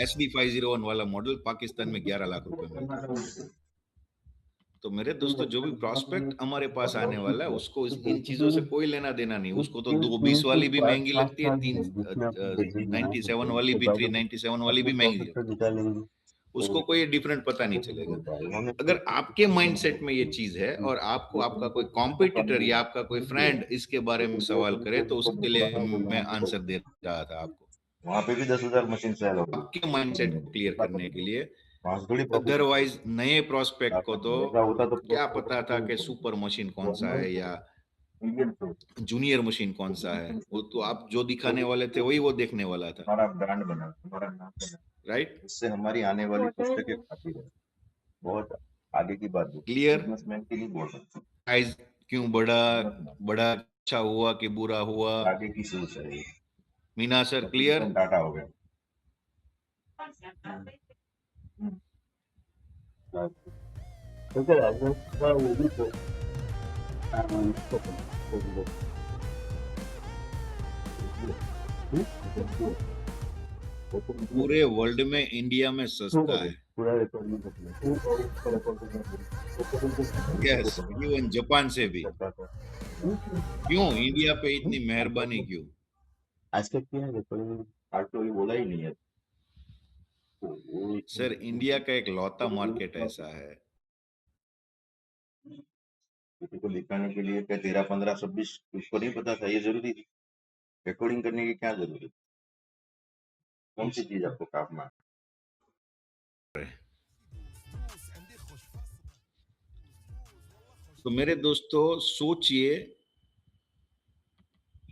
SD 501 वाला मॉडल पाकिस्तान में 11 लाख रुपए में मिलता है। तो मेरे दोस्तों जो भी प्रॉस्पेक्ट हमारे पास आने वाला है, उसको इन चीजों से कोई लेना देना नहीं। उसको तो 220 वाली भी महंगी लगती है, 397 वाली भी, 397 वाली भी महंगी लगती है, उसको कोई डिफरेंट पता नहीं चलेगा। अगर आपके माइंडसेट में ये चीज है और आपको आपका कोई कॉम्पिटिटर या आपका कोई फ्रेंड इसके बारे में सवाल करे, तो उसके लिए मैं आंसर दे रहा था आपको। वहाँ पे भी 10,000 मशीन सेल हो गई। आपके माइंडसेट को क्लियर करने के लिए। वहाँ से थोड़ी profit अदरवाइज नए प्रोस्पेक्ट को तो ऐसा होता तो क्या पता था कि सुपर मशीन कौन सा है या जूनियर मशीन कौन सा है। वो तो आप जो दिखाने वाले थे वही वो देखने वाला था, हमारा ब्रांड बना, हमारा नाम बना, राइट? इससे हमारी आने वाली पुस्तकें खाती है। बहुत आगे की बात है, क्लियर? बिजनेसमैन के लिए बोल सकते हैं। प्राइस क्यों बढ़ा अच्छा हुआ कि बुरा हुआ? आगे की सोच है ये। Meena sir clear? डाटा हो गया। पूरे वर्ल्ड में इंडिया में सस्ता है। यस, इवन जापान से भी। क्यों इंडिया पे इतनी मेहरबानी क्यों? आज तक किया है रिकॉर्डिंग? आज तो अभी बोला ही नहीं है। तो वो सर इंडिया का एक लौता मार्केट ऐसा है। किसी को दिखाने के लिए क्या 13, 15, 26 उसको नहीं पता था ये जरूरी थी? रिकॉर्डिंग करने की क्या जरूरत? कौन सी चीज आपको काम में? तो मेरे दोस्तों सोचिए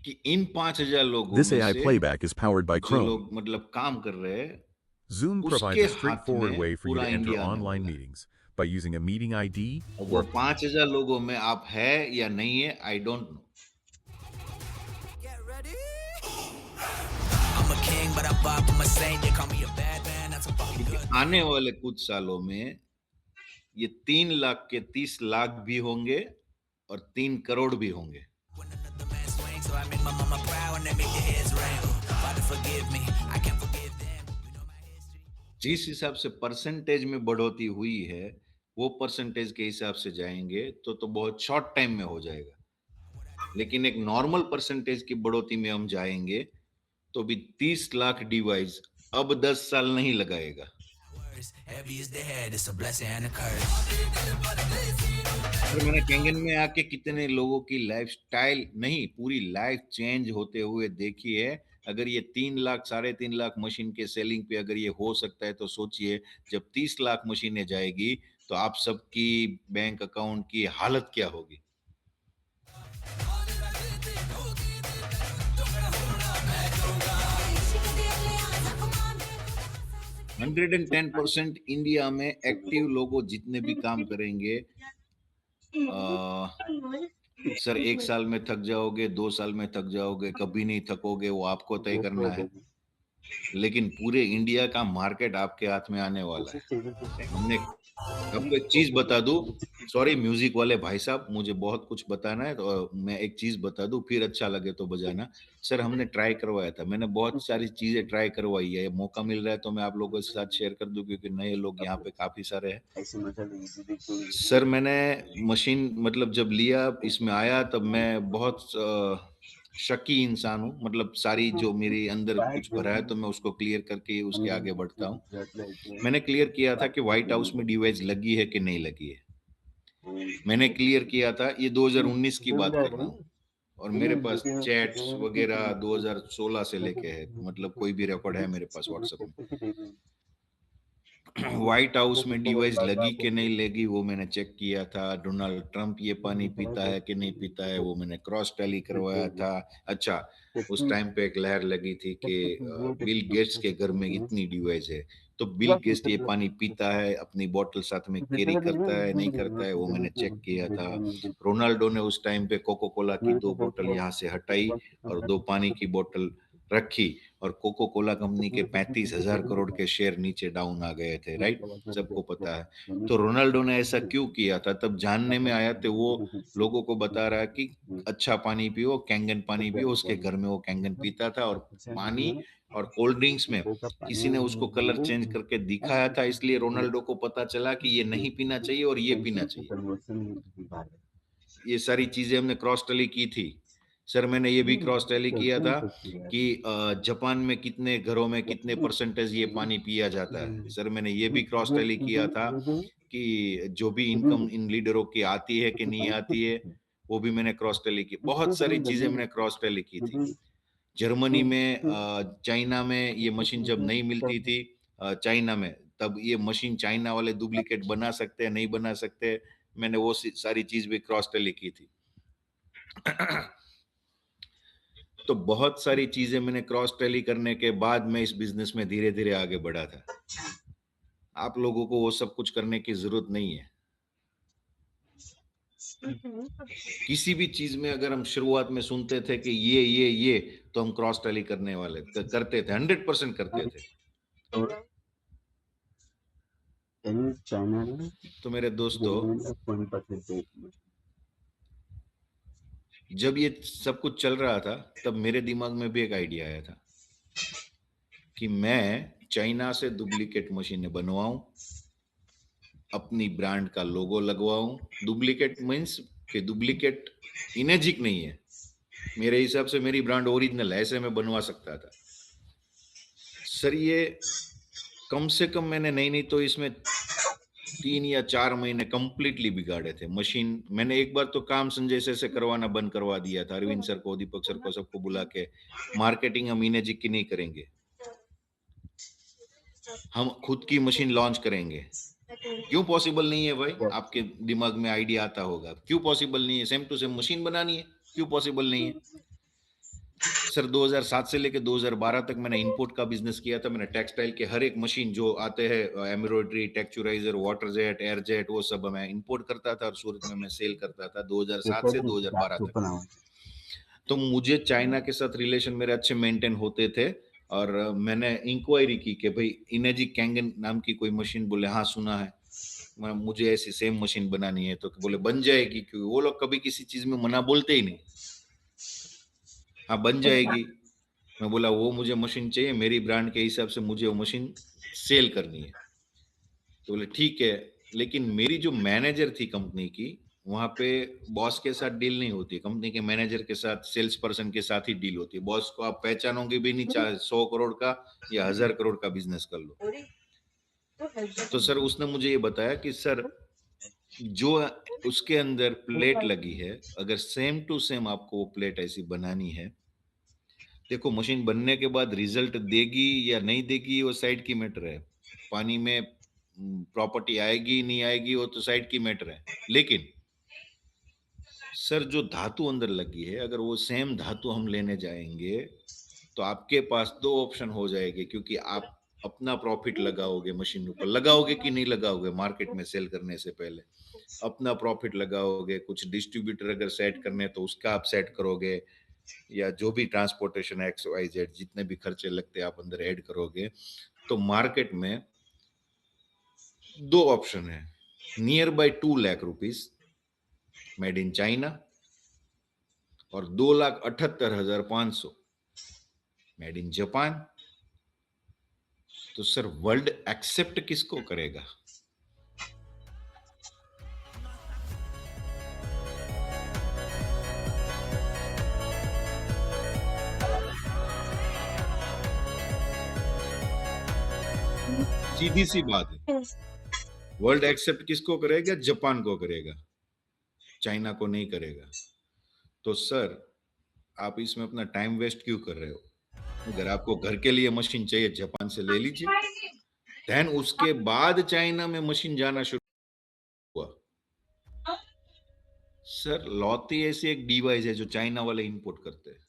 कि इन 5,000 लोगों This में AI से playback is powered by जो Chrome. लोग मतलब काम कर रहे हैं, Zoom उसके provides a हाथ straightforward में way for you पूरा to enter इंडिया आने online वाला है। meetings by using a meeting ID और वो or 5,000 लोगों में आप है या नहीं है, आई डोंट नो। क्योंकि आने वाले कुछ सालों में ये 3 लाख के 30 लाख भी होंगे और 3 करोड़ भी होंगे। जिस हिसाब से परसेंटेज में बढ़ोतरी हुई है, वो परसेंटेज के हिसाब से जाएंगे तो बहुत शॉर्ट टाइम में हो जाएगा। लेकिन एक नॉर्मल परसेंटेज की बढ़ोतरी में हम जाएंगे तो भी 30 लाख डिवाइस अब 10 साल नहीं लगाएगा। और मैंने कैंगन में आके कितने लोगों की लाइफस्टाइल नहीं, पूरी लाइफ चेंज होते हुए देखी है। अगर ये 3 लाख, साढ़े 3 लाख मशीन के सेलिंग पे अगर ये हो सकता है, तो सोचिए जब 30 लाख मशीनें जाएगी, तो आप सबकी बैंक अकाउंट की हालत क्या होगी? 110% इंडिया में एक्टिव लोगों जितने भी काम करेंगे, सर 1 साल में थक जाओगे, 2 साल में थक जाओगे, कभी नहीं थकोगे, वो आपको तय करना है। लेकिन पूरे इंडिया का मार्केट आपके हाथ में आने वाला है। हमने आपको एक चीज़ बता दूँ, सॉरी म्यूज़िक वाले भाई साहब, मुझे बहुत कुछ बताना है, तो मैं एक चीज़ बता दूँ, फिर अच्छा लगे तो बजाना। सर हमने ट्राई करवाया था, मैंने बहुत सारी चीज़ें ट्राई करवाई है, मौका मिल रहा है तो मैं आप लोगों के साथ शेयर कर दूँ, क्योंकि नए लोग यहाँ पे काफ़ी सारे हैं। ऐसे मतलब इजीली कोई सर मैंने मशीन मतलब जब लिया, इसमें आया, तब मैं बहुत शकी इंसान हूँ, मतलब सारी जो मेरे अंदर कुछ भरा है तो मैं उसको क्लियर करके ही उसके आगे बढ़ता हूँ। मैंने क्लियर किया था कि व्हाइट हाउस में डिवाइस लगी है कि नहीं लगी है। मैंने क्लियर किया था, ये 2019 की बात कर रहा हूँ, और मेरे पास चैट्स वगैरह 2016 से लेके है, मतलब कोई भी रिकॉर्ड है मेरे पास व्हाट्सएप में। व्हाइट हाउस में डिवाइस लगी कि नहीं लगी वो मैंने चेक किया था। डोनाल्ड ट्रंप ये पानी पीता है कि नहीं पीता है वो मैंने क्रॉस टैली करवाया था। अच्छा, उस टाइम पे एक लहर लगी थी कि बिल गेट्स के घर में इतनी डिवाइस है, तो बिल गेट्स ये पानी पीता है, अपनी बोतल साथ में कैरी करता है नहीं करता है, वो मैंने चेक किया था। रोनाल्डो ने उस टाइम पे कोको कोला की 2 बोतल यहाँ से हटाई और 2 पानी की बोतल रखी, और कोको कोला कंपनी के 35,000 करोड़ के शेयर नीचे डाउन आ गए थे, राइट? सबको पता है। तो रोनाल्डो ने ऐसा क्यों किया था, तब जानने में आया, तो वो लोगों को बता रहा है कि अच्छा पानी पियो, कैंगन पानी पियो। उसके घर में वो कैंगन पीता था, और पानी और कोल्ड ड्रिंक्स में किसी ने उसको कलर चेंज करके दिखाया था, इसलिए रोनाल्डो को पता चला कि ये नहीं पीना चाहिए और ये पीना चाहिए। ये सारी चीजें हमने क्रॉस टैली की थी। सर मैंने ये भी क्रॉस टैली किया था कि जापान में कितने घरों में कितने परसेंटेज ये पानी पिया जाता है। सर मैंने ये भी क्रॉस टैली किया था कि जो भी इनकम इन लीडरों की आती है कि नहीं आती है, वो भी मैंने क्रॉस टैली की। बहुत सारी चीजें मैंने क्रॉस टैली की थी। जर्मनी में, चाइना में ये मशीन जब नहीं मिलती थी, चाइना में, तब ये मशीन चाइना वाले डुप्लीकेट बना सकते हैं नहीं बना सकते, मैंने वो सारी चीज भी क्रॉस टैली की थी। तो बहुत सारी चीजें मैंने क्रॉस टैली करने के बाद मैं इस बिजनेस में धीरे धीरे आगे बढ़ा था। आप लोगों को वो सब कुछ करने की जरूरत नहीं है। किसी भी चीज में अगर हम शुरुआत में सुनते थे कि ये तो हम क्रॉस टैली करने वाले करते थे, 100% करते थे। तो मेरे दोस्तों, जब ये सब कुछ चल रहा था, तब मेरे दिमाग में भी एक आइडिया आया था कि मैं चाइना से डुप्लीकेट मशीनें बनवाऊं, अपनी ब्रांड का लोगो लगवाऊं। डुप्लीकेट मीन्स कि डुप्लीकेट इमेजिक नहीं है, मेरे हिसाब से मेरी ब्रांड ओरिजिनल है, ऐसे मैं बनवा सकता था। सर ये कम से कम मैंने नहीं तो इसमें 3 या 4 महीने कंप्लीटली बिगाड़े थे। मशीन मैंने एक बार तो काम संजय सर से करवाना बंद करवा दिया था। अरविंद सर को, दीपक सर को, सबको बुला के, मार्केटिंग हम इनेजिक की नहीं करेंगे। हम खुद की मशीन लॉन्च करेंगे। क्यों पॉसिबल नहीं है भाई? आपके दिमाग में आइडिया आता होगा। क्यों पॉसिबल नहीं है? सेम टू सेम मशीन बनानी है, क्यों पॉसिबल नहीं है? सर 2007 से लेके 2012 तक मैंने इंपोर्ट का बिजनेस किया था। मैंने टेक्सटाइल के हर एक मशीन जो आते हैं, embroidery, texturiser, water jet, air jet, वो सब मैं इंपोर्ट करता था और सूरत में मैं सेल करता था 2007 से 2012 तक। तो मुझे चाइना के साथ रिलेशन मेरे अच्छे मेंटेन होते थे और मैंने इंक्वायरी की कि भाई इनेजिक कैंगन नाम की कोई मशीन, बोले हाँ सुना है। मुझे ऐसी सेम मशीन बनानी है, तो बोले बन जाएगी, क्योंकि वो लोग कभी किसी चीज में मना बोलते ही नहीं। हाँ बन जाएगी। मैं बोला वो मुझे मशीन चाहिए, मेरी ब्रांड के हिसाब से मुझे वो मशीन सेल करनी है। तो बोले ठीक है, लेकिन मेरी जो मैनेजर थी कंपनी की, वहां पे बॉस के साथ डील नहीं होती, कंपनी के मैनेजर के साथ, सेल्स पर्सन के साथ ही डील होती है। बॉस को आप पहचानोगे भी नहीं, चाहे 100 करोड़ का या 1000 करोड़ का बिजनेस कर लो। तो सर उसने मुझे ये बताया कि सर जो उसके अंदर प्लेट लगी है, अगर सेम टू सेम आपको वो प्लेट ऐसी बनानी है, देखो मशीन बनने के बाद रिजल्ट देगी या नहीं देगी वो साइड की मैटर है। पानी में प्रॉपर्टी आएगी नहीं आएगी वो तो साइड की मैटर है। लेकिन सर जो धातु अंदर लगी है, अगर वो सेम धातु हम लेने जाएंगे तो आपके पास दो ऑप्शन हो जाएंगे, क्योंकि आप अपना प्रॉफिट लगाओगे, मशीन ऊपर लगाओगे कि नहीं लगाओगे, मार्केट में सेल करने से पहले अपना प्रॉफिट लगाओगे, कुछ डिस्ट्रीब्यूटर अगर सेट करने तो उसका आप सेट करोगे, या जो भी ट्रांसपोर्टेशन एक्स वाई जेड जितने भी खर्चे लगते हैं आप अंदर ऐड करोगे। तो मार्केट में दो ऑप्शन है, near by 2 lakh rupees made in China और 2,78,500 मेड इन जापान। तो सर वर्ल्ड एक्सेप्ट किसको करेगा? सीधी सी बात है, वर्ल्ड एक्सेप्ट किसको करेगा? जापान को करेगा, चाइना को नहीं करेगा। तो सर आप इसमें अपना टाइम वेस्ट क्यों कर रहे हो? अगर आपको घर के लिए मशीन चाहिए जापान से ले लीजिए, देन उसके बाद चाइना में मशीन जाना शुरू हुआ। सर लौती ऐसी एक डिवाइस है जो चाइना वाले इंपोर्ट करते हैं।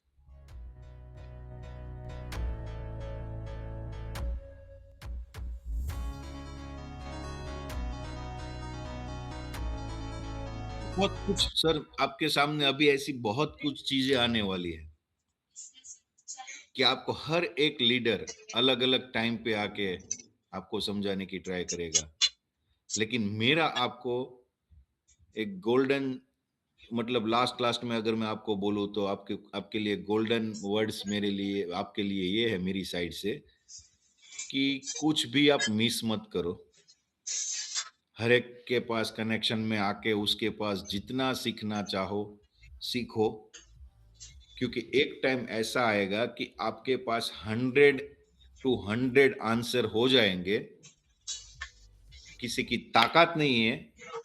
बहुत कुछ सर आपके सामने अभी ऐसी बहुत कुछ चीजें आने वाली है कि आपको हर एक लीडर अलग अलग टाइम पे आके आपको समझाने की ट्राई करेगा, लेकिन मेरा आपको एक गोल्डन, मतलब लास्ट लास्ट में अगर मैं आपको बोलूं तो आपके आपके लिए गोल्डन वर्ड्स मेरे लिए, आपके लिए ये है मेरी साइड से कि कुछ भी आप मिस मत करो। हर एक के पास कनेक्शन में आके उसके पास जितना सीखना चाहो सीखो, क्योंकि एक टाइम ऐसा आएगा कि आपके पास 100 to 100 आंसर हो जाएंगे। किसी की ताकत नहीं है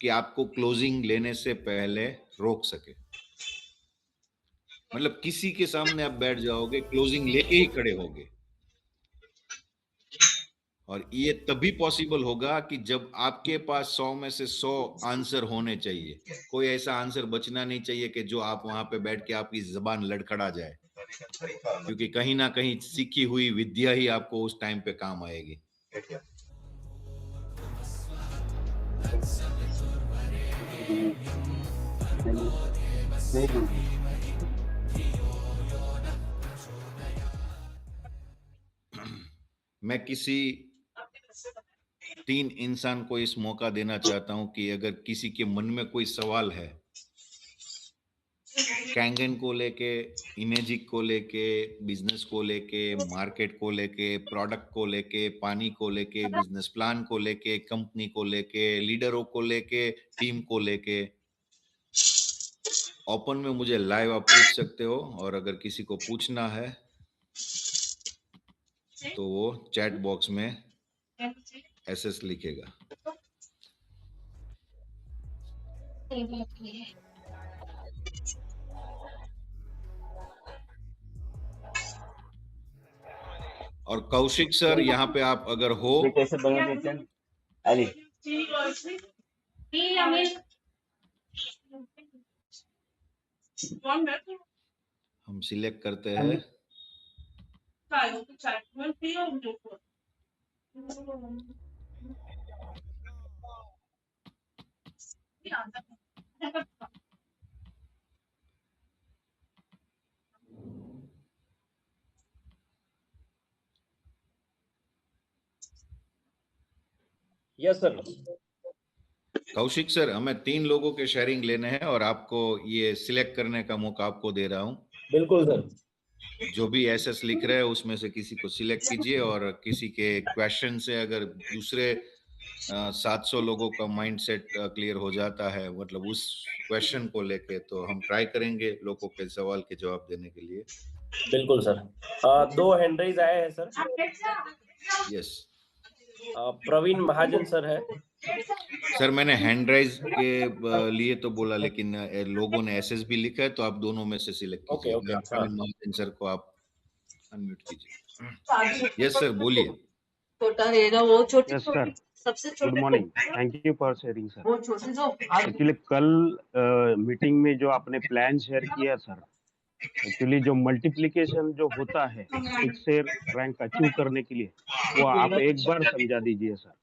कि आपको क्लोजिंग लेने से पहले रोक सके। मतलब किसी के सामने आप बैठ जाओगे, क्लोजिंग लेके ही खड़े होगे। और ये तभी पॉसिबल होगा कि जब आपके पास 100 में से 100 आंसर होने चाहिए। कोई ऐसा आंसर बचना नहीं चाहिए कि जो आप वहां पे बैठ के आपकी जबान लड़खड़ा जाए, क्योंकि कहीं ना कहीं सीखी हुई विद्या ही आपको उस टाइम पे काम आएगी। मैं किसी 3 इंसान को इस मौका देना चाहता हूं कि अगर किसी के मन में कोई सवाल है कैंगन को लेके, इमेजिक को लेके, बिजनेस को लेके, मार्केट को लेके, प्रोडक्ट को लेके, पानी को लेके, बिजनेस प्लान को लेके, कंपनी को लेके, लीडरों को लेके, टीम को लेके, ओपन में मुझे लाइव आप पूछ सकते हो, और अगर किसी को पूछना है तो वो चैट बॉक्स में एसएस लिखेगा। और कौशिक सर, यहाँ पे आप अगर हो, ये कैसे बना देते हैं अली? हम सिलेक्ट करते हैं। Yes sir. कौशिक सर, हमें 3 लोगों के शेयरिंग लेने हैं और आपको ये सिलेक्ट करने का मौका आपको दे रहा हूँ। बिल्कुल सर। जो भी एसएस लिख रहे हैं उसमें से किसी को सिलेक्ट कीजिए, और किसी के क्वेश्चन से अगर दूसरे 700 लोगों का माइंडसेट क्लियर हो जाता है, मतलब उस क्वेश्चन को लेके, तो हम ट्राई करेंगे लोगों के सवाल के जवाब देने के लिए। बिल्कुल सर। 2 हैंड रेज आए हैं सर। यस प्रवीण महाजन सर है। सर, मैंने हैंड राइज के लिए तो बोला, लेकिन लोगों ने एसएस भी लिखा है, तो आप दोनों में से सिलेक्ट कीजिए। ओके, हाँ। प्रवीण महाजन सर को आप अनम्यूट कीजिए। यस सर, बोलिए। छोटा रहेगा वो छोटी यस छोटी सर, सबसे गुड छोटे morning, thank you for sharing sir. वो छोटी जो एक्चुअली कल मीटिंग में जो आपने प्लान शेयर किया सर, एक्चुअली जो मल्टीप्लिकेशन जो होता है 6 से रैंक अचीव करने के लिए, वो आप एक बार समझा दीजिए सर,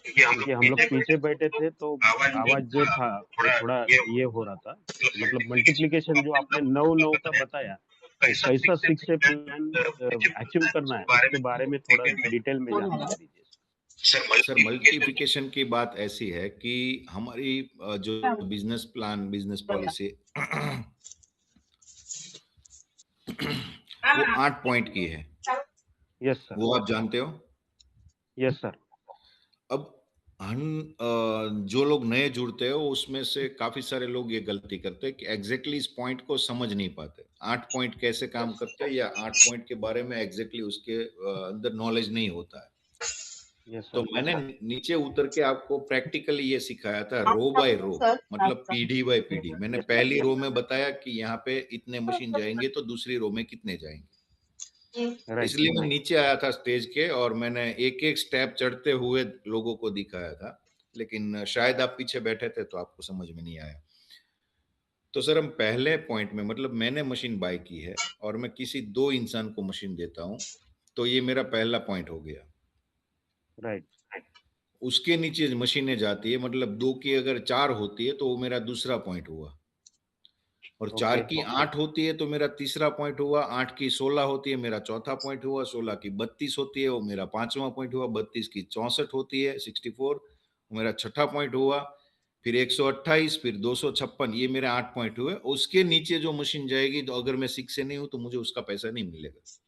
क्योंकि हम लोग पीछे बैठे थे तो आवाज जो था वो थोड़ा ये हो रहा था। मतलब मल्टीप्लिकेशन जो आपने 9 का बताया, कैसा 6 से प्लान अचीव करना है, उसके बारे में थोड़ा डिटेल में जानकारी दीजिए। सर, मल्टीप्लिकेशन की बात ऐसी है कि हमारी जो बिजनेस प्लान, बिजनेस पॉलिसी वो 8 पॉइंट की है। Yes sir. वो आप जानते हो। Yes sir. अब हम जो लोग नए जुड़ते हैं उसमें से काफी सारे लोग ये गलती करते हैं कि एग्जैक्टली इस पॉइंट को समझ नहीं पाते। 8 पॉइंट कैसे काम करते हैं, या 8 पॉइंट के बारे में एग्जैक्टली उसके अंदर नॉलेज नहीं होता है। यस तो सर। मैंने नीचे उतर के आपको प्रैक्टिकली ये सिखाया था, रो बाय रो, मतलब पीढ़ी बाय पीढ़ी। मैंने पहली रो में बताया कि यहाँ पे इतने मशीन जाएंगे, तो दूसरी रो में कितने जाएंगे। राइट। इसलिए मैं नीचे आया था स्टेज के, और मैंने एक एक स्टेप चढ़ते हुए लोगों को दिखाया था, लेकिन शायद आप पीछे बैठे थे तो आपको समझ में नहीं आया। तो सर, हम पहले पॉइंट में, मतलब मैंने मशीन बाय की है और मैं किसी 2 इंसान को मशीन देता हूँ, तो ये मेरा पहला पॉइंट हो गया। राइट। उसके नीचे मशीनें जाती है, मतलब 2 की अगर 4 होती है तो वो मेरा दूसरा पॉइंट हुआ, और 4 की 8 होती है तो मेरा तीसरा पॉइंट हुआ, 8 की 16 होती है मेरा चौथा पॉइंट हुआ, 16 की 32 होती है वो मेरा पांचवा पॉइंट हुआ, 32 की 64 होती है 64 मेरा छठा पॉइंट हुआ, फिर 128, फिर 256, ये मेरे 8 पॉइंट हुए। उसके नीचे जो मशीन जाएगी, तो अगर मैं 6 से नहीं हूं तो मुझे उसका पैसा नहीं मिलेगा।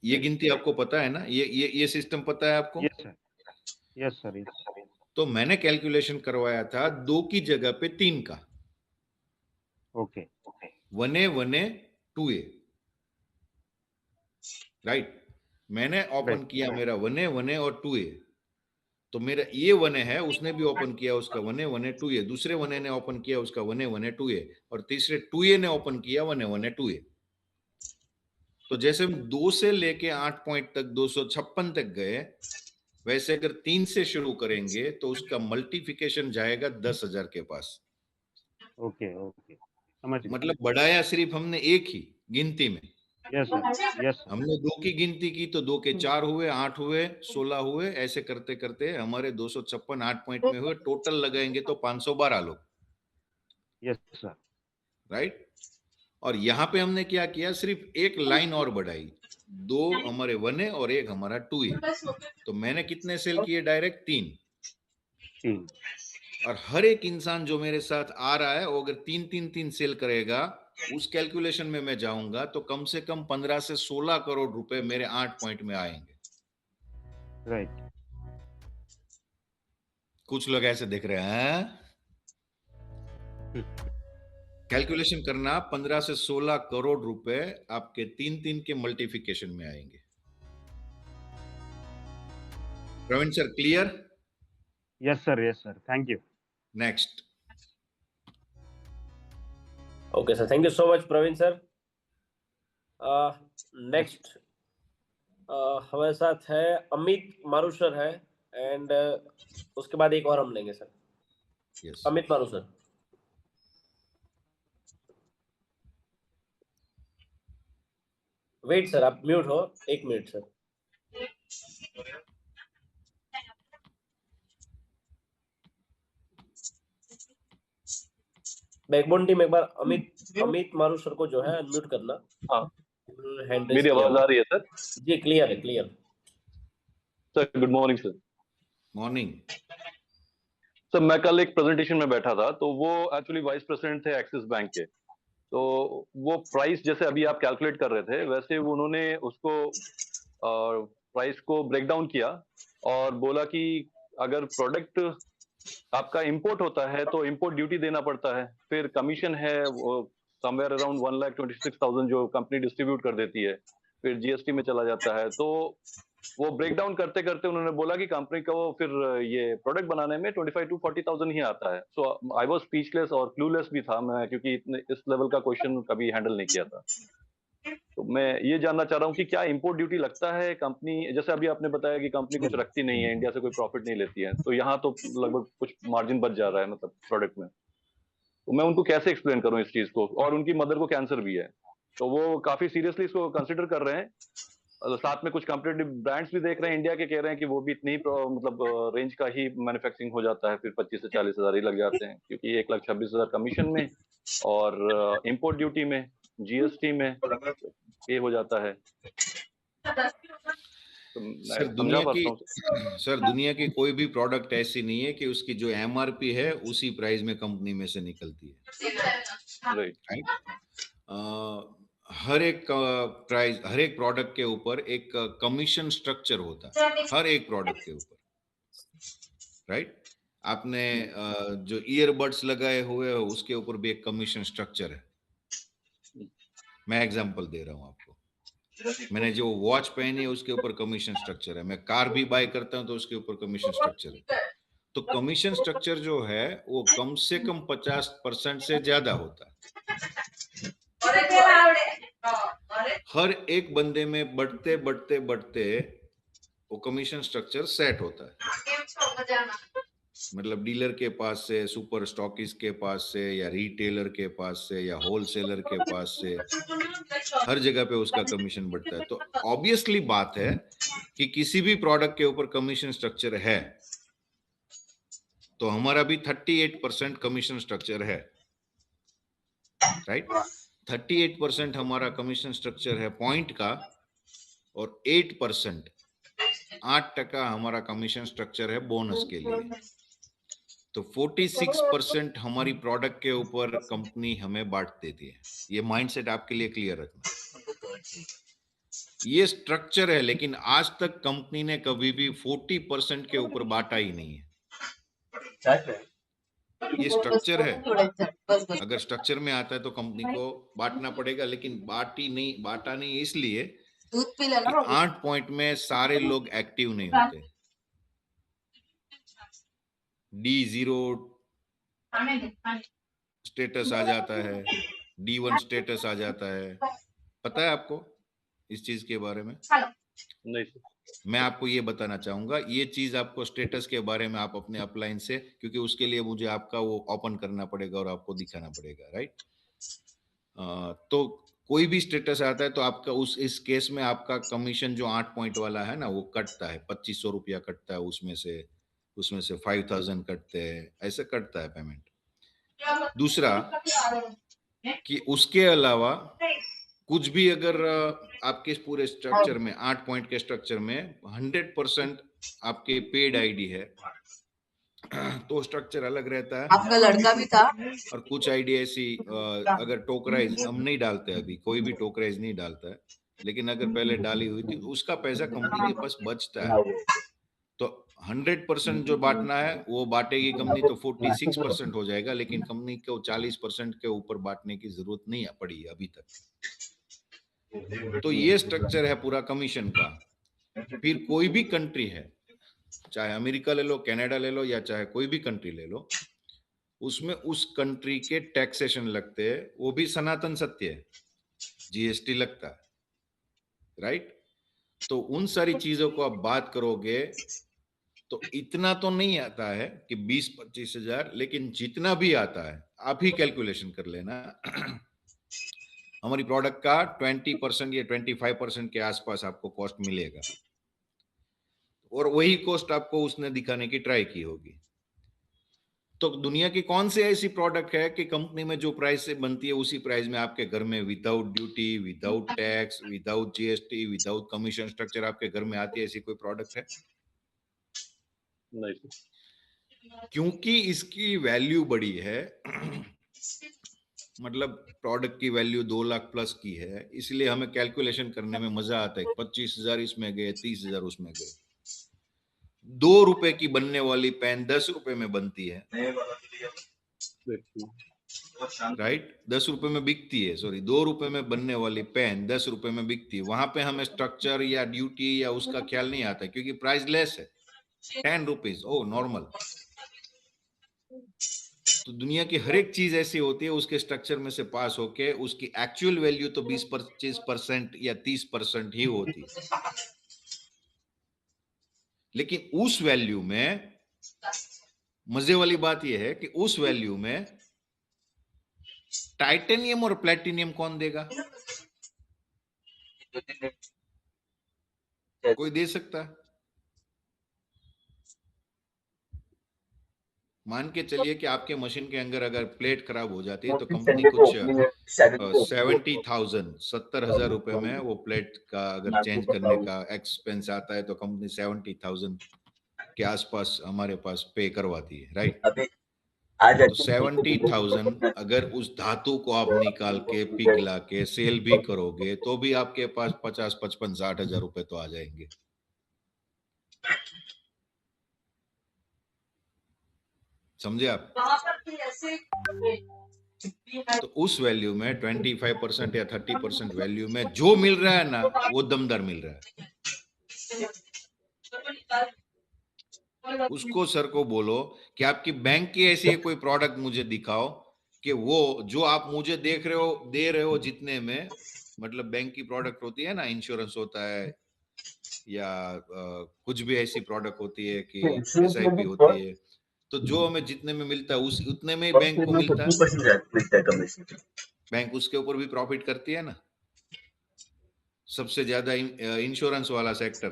ये गिनती आपको पता है ना, ये सिस्टम पता है आपको। Yes sir. Yes sir. Yes. तो मैंने कैलकुलेशन करवाया था 2 की जगह पे 3 का। Okay. 1A 1A 2A, right. मैंने ओपन किया मेरा 1A 1A और 2A, तो मेरा ये 1A है, उसने भी ओपन किया उसका 1A 1A 2A, दूसरे 1A ने ओपन किया उसका 1A 1A 2A, और तीसरे 2A ने ओपन किया 1A 1A 2A। तो जैसे हम 2 से लेके 8 पॉइंट तक 256 तक गए, वैसे अगर 3 से शुरू करेंगे तो उसका मल्टीप्लिकेशन जाएगा 10,000 के पास। ओके। ओके, समझ गया। मतलब बढ़ाया सिर्फ हमने एक ही गिनती में। Yes sir. Yes sir. हमने 2 की गिनती की तो 2 के 4 हुए, 8 हुए, 16 हुए, ऐसे करते करते हमारे 256 8 पॉइंट में हुए। टोटल लगाएंगे तो 512 लोग, यस सर। राइट। और यहाँ पे हमने क्या किया, सिर्फ एक लाइन और बढ़ाई, 2 हमारे 1A और 1 हमारा 2A। तो मैंने कितने सेल किए डायरेक्ट, 3। और हर एक इंसान जो मेरे साथ आ रहा है वो अगर 3 सेल करेगा, उस कैलकुलेशन में मैं जाऊंगा तो कम से कम 15 से 16 करोड़ रुपए मेरे 8 पॉइंट में आएंगे। राइट। कुछ लोग ऐसे देख रहे हैं। कैलकुलेशन करना, 15 से 16 करोड़ रुपए आपके 3-3 के मल्टीप्लिकेशन में आएंगे। Praveen sir, clear? Yes sir, thank you. Next. Okay sir, thank you so much Praveen sir. Next हमारे साथ है अमित मारूसर है, एंड उसके बाद एक और हम लेंगे सर। यस, अमित मारूसर। वेट सर, आप म्यूट हो, 1 मिनट सर। बैकबोन टीम, एक बार अमित मारूसर को जो है अनम्यूट करना। हाँ, हैंड मेरी आवाज आ रही है सर? जी, क्लियर है, clear. Sir good morning sir. Morning. Sir मैं कल एक प्रेजेंटेशन में बैठा था, तो वो एक्चुअली वाइस प्रेसिडेंट थे एक्सिस बैंक के। तो वो प्राइस जैसे अभी आप कैलकुलेट कर रहे थे, वैसे वो उन्होंने उसको प्राइस को ब्रेक डाउन किया और बोला कि अगर प्रोडक्ट आपका इंपोर्ट होता है तो इंपोर्ट ड्यूटी देना पड़ता है, फिर कमीशन है वो समवेयर अराउंड 1,26,000 जो कंपनी डिस्ट्रीब्यूट कर देती है, फिर जीएसटी में चला जाता है। तो वो ब्रेक डाउन करते करते उन्होंने बोला कि कंपनी को फिर ये प्रोडक्ट बनाने में 25 to 40,000 ही आता है। सो आई वाज स्पीचलेस और क्लूलेस भी था मैं, क्योंकि इतने इस लेवल का क्वेश्चन कभी हैंडल नहीं किया था। तो मैं ये जानना चाह रहा हूँ कि क्या इंपोर्ट ड्यूटी लगता है कंपनी, जैसे अभी आपने बताया कि कंपनी कुछ रखती नहीं है, इंडिया से कोई प्रॉफिट नहीं लेती है, तो यहाँ तो लगभग कुछ मार्जिन बच जा रहा है मतलब प्रोडक्ट में। तो मैं उनको कैसे एक्सप्लेन करूँ इस चीज को? और उनकी मदर को कैंसर भी है, तो वो काफी सीरियसली इसको कंसिडर कर रहे हैं। साथ में कुछ कॉम्पिटिटिव ब्रांड्स भी देख रहे हैं इंडिया के, कह रहे हैं कि वो भी इतनी ही मतलब रेंज का ही मैन्युफैक्चरिंग हो जाता है, फिर 25 से 40 हजार ही लग जाते हैं, क्योंकि 1,26,000 कमीशन में और इंपोर्ट ड्यूटी में, जीएसटी में ये हो जाता है। तो सर दुनिया की कोई भी प्रोडक्ट ऐसी नहीं है कि उसकी जो एमआरपी है उसी प्राइस में कंपनी में से निकलती है। राइट। हर एक प्राइस, हर एक प्रोडक्ट के ऊपर एक कमीशन स्ट्रक्चर होता है, हर एक प्रोडक्ट के ऊपर। राइट। आपने जो ईयरबड्स लगाए हुए हो उसके ऊपर भी एक कमीशन स्ट्रक्चर है। मैं एग्जांपल दे रहा हूं आपको। मैंने जो वॉच पहनी है उसके ऊपर कमीशन स्ट्रक्चर है। मैं कार भी बाय करता हूं तो उसके ऊपर कमीशन स्ट्रक्चर है। तो कमीशन स्ट्रक्चर जो है वो कम से कम 50% से ज्यादा होता है। हर एक बंदे में बढ़ते बढ़ते बढ़ते वो कमीशन स्ट्रक्चर सेट होता है। मतलब डीलर के पास से, सुपर स्टॉकिस्ट के पास से, या रिटेलर के पास से, या होलसेलर के पास से, हर जगह पे उसका कमीशन बढ़ता है। तो ऑब्वियसली बात है कि किसी भी प्रोडक्ट के ऊपर कमीशन स्ट्रक्चर है, तो हमारा भी 38% कमीशन स्ट्रक्चर है। राइट। 38% हमारा कमीशन स्ट्रक्चर है पॉइंट का, और 8% हमारा कमीशन स्ट्रक्चर है बोनस के लिए। तो 46% हमारी प्रोडक्ट के ऊपर कंपनी हमें बांट देती है। ये माइंडसेट आपके लिए क्लियर रखना। ये स्ट्रक्चर है, लेकिन आज तक कंपनी ने कभी भी 40% के ऊपर बांटा ही नहीं है। ये स्ट्रक्चर है। अगर स्ट्रक्चर में आता है तो कंपनी को बांटना पड़ेगा, लेकिन बांटा नहीं इसलिए कि 8 पॉइंट में सारे लोग एक्टिव नहीं होते। D0 स्टेटस आ जाता है, D1 स्टेटस आ जाता है। पता है आपको इस चीज के बारे में? नहीं। मैं आपको ये बताना चाहूंगा, ये चीज आपको स्टेटस के बारे में आप अपने अपलाइन से, क्योंकि उसके लिए मुझे आपका वो ओपन करना पड़ेगा और आपको दिखाना पड़ेगा। राइट। तो कोई भी स्टेटस आता है तो आपका इस केस में आपका कमीशन जो 8 पॉइंट वाला है ना, वो कटता है। 2500 रुपया कटता है उसमें से 5,000 कटते हैं, ऐसे कटता है पेमेंट। दूसरा कि उसके अलावा कुछ भी अगर आपके पूरे स्ट्रक्चर में 8 पॉइंट के स्ट्रक्चर में 100% आपके पेड आईडी है तो स्ट्रक्चर अलग रहता है। आपका लड़का भी था। और कुछ आईडी ऐसी अगर टोकराइज हम नहीं डालते, अभी कोई भी टोकराइज नहीं डालता है, लेकिन अगर पहले डाली हुई थी उसका पैसा कंपनी के पास बचता है। तो 100% जो बांटना है वो बांटेगी कंपनी तो 46% हो जाएगा, लेकिन कंपनी को 40% के ऊपर बांटने की जरूरत नहीं पड़ी अभी तक। तो ये स्ट्रक्चर है पूरा कमीशन का। फिर कोई भी कंट्री है, चाहे अमेरिका ले लो, कनाडा ले लो, या चाहे कोई भी कंट्री ले लो, उसमें उस कंट्री के टैक्सेशन लगते हैं, वो भी सनातन सत्य है, जीएसटी लगता है, राइट। तो उन सारी चीजों को आप बात करोगे तो इतना तो नहीं आता है कि 20-25 हजार, लेकिन जितना भी आता है आप ही कैलकुलेशन कर लेना। हमारी प्रोडक्ट का 20% या 25% के आसपास आपको कॉस्ट मिलेगा, और वही कॉस्ट आपको उसने दिखाने की ट्राई की होगी। तो दुनिया की कौन सी ऐसी प्रोडक्ट है कि कंपनी में जो प्राइस से बनती है उसी प्राइस में आपके घर में without duty, without tax, without GST, without commission structure आपके घर में आती है? ऐसी कोई प्रोडक्ट है? नहीं। क्योंकि इसकी वैल्यू बड़ी है, मतलब प्रोडक्ट की वैल्यू 2 लाख प्लस की है, इसलिए हमें कैलकुलेशन करने में मजा आता है। 25,000 इसमें गए, 30,000 उसमें गए। 2 रुपए की बनने वाली पेन 10 रुपए में बनती है, राइट। 10 रुपए में बिकती है, सॉरी 2 रुपए में बनने वाली पेन 10 रुपए में बिकती है। वहां पे हमें स्ट्रक्चर या ड्यूटी या उसका ख्याल नहीं आता, क्योंकि प्राइस लेस है, 10 रुपीज, ओ नॉर्मल। तो दुनिया की हर एक चीज ऐसी होती है, उसके स्ट्रक्चर में से पास होके उसकी एक्चुअल वैल्यू तो 20-25% या 30% ही होती है। लेकिन उस वैल्यू में मजे वाली बात यह है कि उस वैल्यू में टाइटेनियम और प्लेटिनियम कौन देगा? कोई दे सकता है? मान के चलिए कि आपके मशीन के अंदर अगर प्लेट खराब हो जाती है तो कंपनी कुछ 70,000 रुपए में वो प्लेट का अगर चेंज करने का एक्सपेंस आता है, तो कंपनी 70,000 के आसपास हमारे पास पे करवाती है, राइट। तो 70,000 अगर उस धातु को आप निकाल के पिघला के सेल भी करोगे तो भी आपके पास 50, 55, 60,000 रुपए तो आ जाएंगे। समझे आप? तो उस वैल्यू में 25% या 30% वैल्यू में जो मिल रहा है ना, वो दमदार मिल रहा है। उसको सर को बोलो कि आपकी बैंक की ऐसी कोई प्रोडक्ट मुझे दिखाओ कि वो जो आप मुझे दे रहे हो जितने में, मतलब बैंक की प्रोडक्ट होती है ना, इंश्योरेंस होता है या कुछ भी ऐसी प्रोडक्ट होती है कि एसआईपी होती है, तो जो हमें जितने में मिलता है उस उतने में ही बैंक को मिलता है। बैंक उसके ऊपर भी प्रॉफिट करती है ना। सबसे ज्यादा इंश्योरेंस वाला सेक्टर,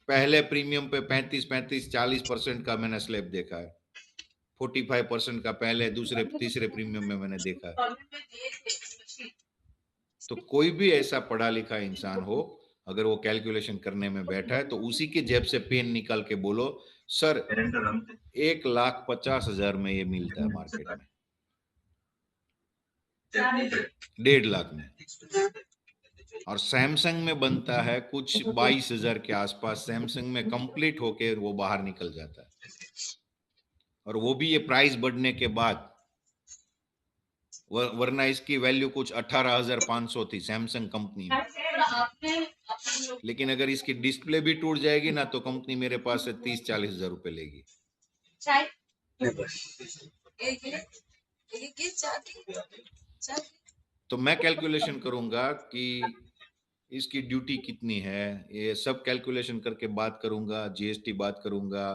पहले प्रीमियम पे 35-40% का मैंने स्लैब देखा है। 45% का पहले, दूसरे, तीसरे प्रीमियम में मैंने देखा है। तो कोई भी ऐसा पढ़ा लिखा इंसान हो, अगर वो कैलकुलेशन करने में बैठा है तो उसी के जेब से पेन निकाल के बोलो सर 1,50,000 में ये मिलता है मार्केट में, 1.5 लाख में, और सैमसंग में बनता है कुछ 22,000 के आसपास। सैमसंग में कंप्लीट होके वो बाहर निकल जाता है, और वो भी ये प्राइस बढ़ने के बाद, वरना इसकी वैल्यू कुछ 18,500 थी सैमसंग कंपनी में। लेकिन अगर इसकी डिस्प्ले भी टूट जाएगी ना तो कंपनी मेरे पास से 30-40,000 रुपए लेगी। तो मैं कैलकुलेशन करूंगा कि इसकी ड्यूटी कितनी है, ये सब कैलकुलेशन करके बात करूंगा, जीएसटी बात करूंगा,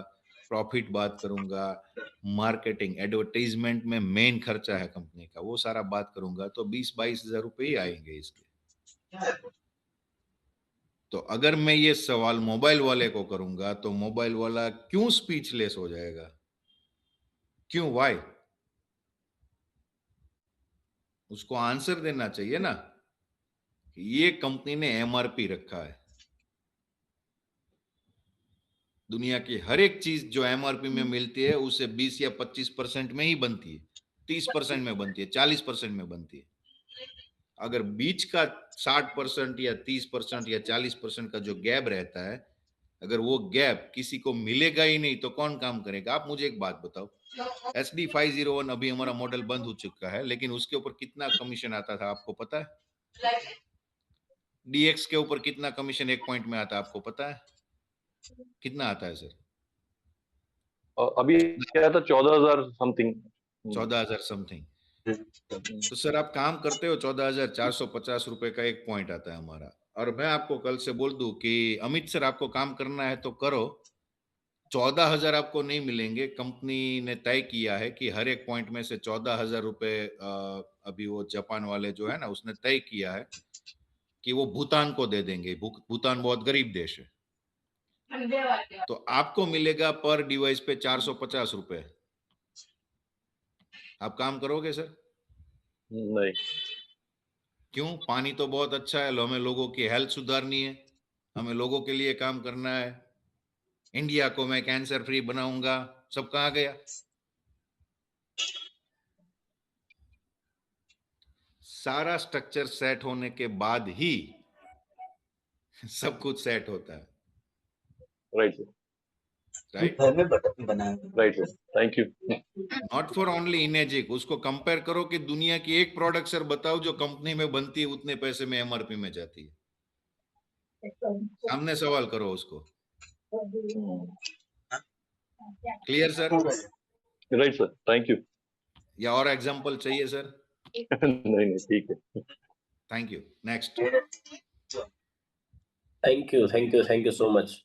प्रॉफिट बात करूंगा, मार्केटिंग एडवर्टाइजमेंट में मेन खर्चा है कंपनी का, वो सारा बात करूंगा, तो 20-22,000 रुपए ही आएंगे इसके। तो अगर मैं ये सवाल मोबाइल वाले को करूंगा तो मोबाइल वाला क्यों स्पीचलेस हो जाएगा? क्यों, वाई? उसको आंसर देना चाहिए ना। ये कंपनी ने एमआरपी रखा है। दुनिया की हर एक चीज जो एमआरपी में मिलती है उसे 20 या 25% में ही बनती है, 30% में बनती है, 40% में बनती है। अगर बीच का 60% या 30% या 40% का जो गैप रहता है, अगर वो गैप किसी को मिलेगा ही नहीं तो कौन काम करेगा? आप मुझे एक बात बताओ, SD 501 अभी हमारा मॉडल बंद हो चुका है, लेकिन उसके ऊपर कितना कमीशन आता था आपको पता है? DX के ऊपर कितना कमीशन एक पॉइंट में आता है आपको पता है? कितना आता है सर? अभी क्या था, 14,000 समथिंग। 14,000 समथिंग। तो सर आप काम करते हो, 14,450 रुपए का एक पॉइंट आता है हमारा। और मैं आपको कल से बोल दूं कि अमित सर आपको काम करना है तो करो, 14,000 आपको नहीं मिलेंगे। कंपनी ने तय किया है कि हर एक पॉइंट में से 14,000 रुपए, अभी वो जापान वाले जो है ना, उसने तय किया है कि वो भूटान को दे देंगे। भूटान बहुत गरीब देश है, तो आपको मिलेगा पर डिवाइस पे 450 रुपए। आप काम करोगे सर? नहीं। क्यों? पानी तो बहुत अच्छा है, हमें लोगों की हेल्थ सुधारनी है, हमें लोगों के लिए काम करना है। इंडिया को मैं कैंसर फ्री बनाऊंगा, सब कहाँ गया? सारा स्ट्रक्चर सेट होने के बाद ही सब कुछ सेट होता है। Right sir, right right sir, thank you. Not for only इनेजिक। उसको कंपेयर करो कि दुनिया की एक प्रोडक्ट सर बताओ जो कंपनी में बनती है उतने पैसे में MRP में जाती है। सामने सवाल करो उसको। Clear sir? Right sir, thank you. या और एग्जांपल चाहिए सर? नहीं, ठीक है। Thank you. Next. Thank you so much.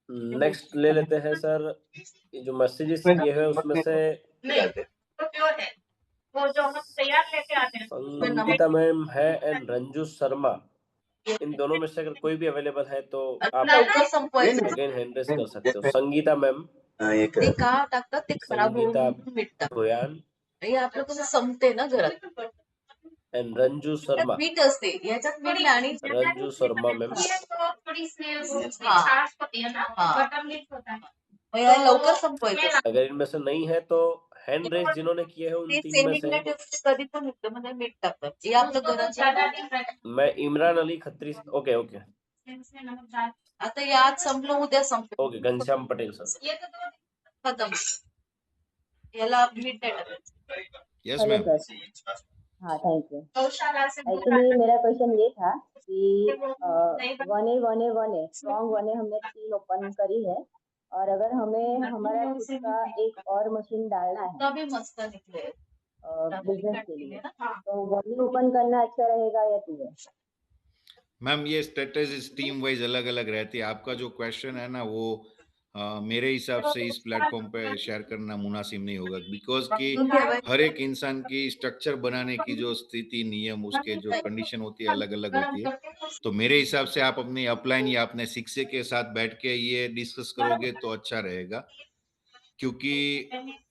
Next ले लेते हैं सर। ये जो मैसेजेस किए हुए उसमें से वो जो हम तैयार लेके आते हैं। संगीता मैम है एंड रंजू शर्मा, इन दोनों में से अगर कोई भी अवेलेबल है तो आप लवकर संपवायचं. अगेन हैंड रेस कर सकते हो। संगीता मैम, ते का टाकतात ते खराब संगीता होऊन मिटतात. भोयान हे आपलं कसं संपते ना घरात. एंड रंजू शर्मा। मीठ असते याच्यात मीठ आणि रंजू शर्मा मैम, थोड़ी छाछ होती है ना, बटर मिल्क होता है। मग याला लवकर संपवायचं. अगर इनमें से नहीं है तो हैंड रेस जिन्होंने किए हैं उन ते तीन में से सेमिग्नेटिव्ह कधी पण होतं म्हणजे मीठ टाकतात. हे आपलं घराचं. मैं इमरान अली खत्री। ओके ओके आता हे आज संपलं उद्या संपलं. Okay Ghanshyam Patel sir. खतम. याला मीठ नाही टाकायचं. Yes hello ma'am. सर। हाँ थैंक यू। एक्चुअली मेरा क्वेश्चन ये था कि 1A स्ट्रॉन्ग 1A हमने 3 ओपन करी है, और अगर हमें हमारा खुद का एक और मशीन डालना है तभी मस्त निकले. बिजनेस के लिए, तो 1A ओपन करना अच्छा रहेगा या 2A? मैम ये स्ट्रेटेजीज टीम वाइज अलग अलग रहती है। आपका जो क्वेश्चन है ना वो मेरे हिसाब से इस प्लेटफॉर्म पे शेयर करना मुनासिब नहीं होगा, बिकॉज कि हर एक इंसान की स्ट्रक्चर बनाने की जो स्थिति, नियम, उसके जो कंडीशन होती है अलग अलग होती है। तो मेरे हिसाब से आप अपनी अपलाइन या अपने शिक्षक के साथ बैठ के ये डिस्कस करोगे तो अच्छा रहेगा, क्योंकि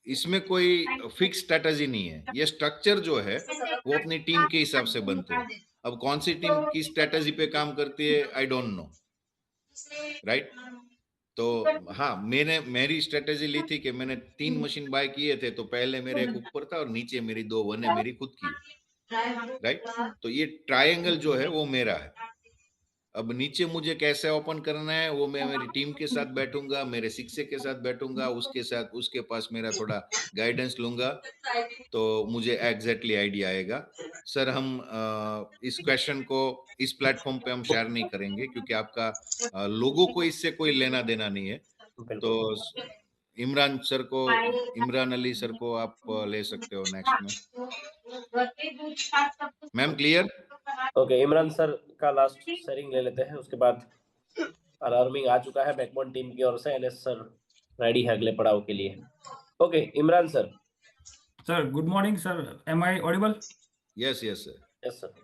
इसमें कोई फिक्स स्ट्रेटजी नहीं है। ये स्ट्रक्चर जो है वो अपनी टीम के हिसाब से बनते हैं। अब कौन सी टीम किस स्ट्रेटजी पे काम करती है आई डोंट नो, राइट? तो हाँ, मैंने मेरी स्ट्रेटेजी ली थी कि मैंने 3 मशीन बाय किए थे, तो पहले मेरे एक ऊपर था और नीचे मेरी 2 1 मेरी खुद की, राइट? तो ये ट्रायंगल जो है वो मेरा है। अब नीचे मुझे कैसे ओपन करना है वो मैं मेरी टीम के साथ बैठूंगा, मेरे शिक्षक के साथ बैठूंगा, उसके साथ उसके पास मेरा थोड़ा गाइडेंस लूंगा, तो मुझे एग्जैक्टली आइडिया आएगा। सर हम इस क्वेश्चन को इस प्लेटफॉर्म पे हम शेयर नहीं करेंगे, क्योंकि आपका लोगों को इससे कोई लेना देना नहीं है। तो इमरान अली सर को आप ले सकते हो नेक्स्ट में। Ma'am clear? Okay Imran sir का लास्ट शेयरिंग ले लेते हैं, उसके बाद अलार्मिंग आ चुका है बैकबोन टीम की ओर से। NS सर रेडी है अगले पड़ाव के लिए। Okay Imran sir. Sir good morning sir, am I audible? Yes yes sir. Yes sir.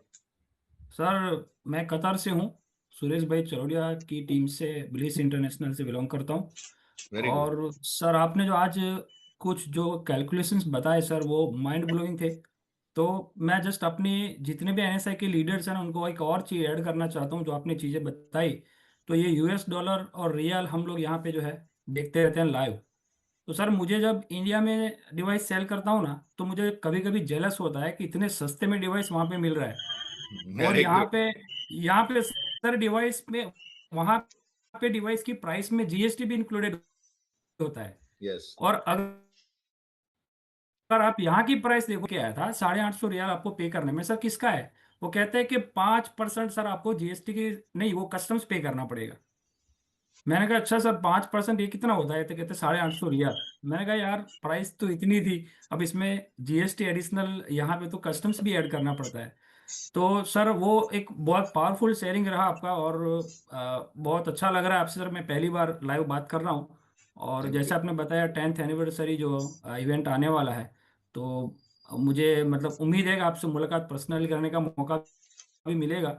Sir मैं कतर से हूँ, सुरेश भाई चरोड़िया की टीम से, ब्लिस इंटरनेशनल से बिलोंग करता हूँ। Very good. और सर आपने जो आज कुछ जो कैलकुलेशंस बताए सर वो माइंड ब्लोइंग थे। तो मैं जस्ट अपने जितने भी NSI के लीडर्स हैं ना उनको एक और चीज़ ऐड करना चाहता हूँ जो आपने चीज़ें बताई। तो ये US डॉलर और रियल हम लोग यहाँ पे जो है देखते रहते हैं लाइव। तो सर मुझे जब इंडिया में डिवाइस सेल करता हूँ ना तो मुझे कभी कभी जेलस होता है कि इतने सस्ते में डिवाइस वहाँ पे मिल रहा है, और Very यहाँ good. पे सर डिवाइस में वहां पे डिवाइस की प्राइस में जीएसटी भी इंक्लूडेड होता है। यस और अगर आप यहाँ की प्राइस देखो क्या आया था, 850 रियाल आपको पे करने में। सर किसका है? वो कहते हैं कि 5% सर आपको जीएसटी की नहीं, वो कस्टम्स पे करना पड़ेगा। मैंने कहा अच्छा सर 5% ये कितना होता है? तो कहते 850 रियाल। मैंने कहा यार प्राइस तो इतनी थी, अब इसमें जीएसटी एडिशनल यहाँ पे तो कस्टम्स भी ऐड करना पड़ता है। तो सर वो एक बहुत पावरफुल शेयरिंग रहा आपका, और बहुत अच्छा लग रहा है आपसे सर। मैं पहली बार लाइव बात कर रहा हूँ, और थैंक जैसे यू। आपने बताया 10th एनिवर्सरी जो इवेंट आने वाला है, तो मुझे मतलब उम्मीद है कि आपसे मुलाकात पर्सनली करने का मौका भी मिलेगा।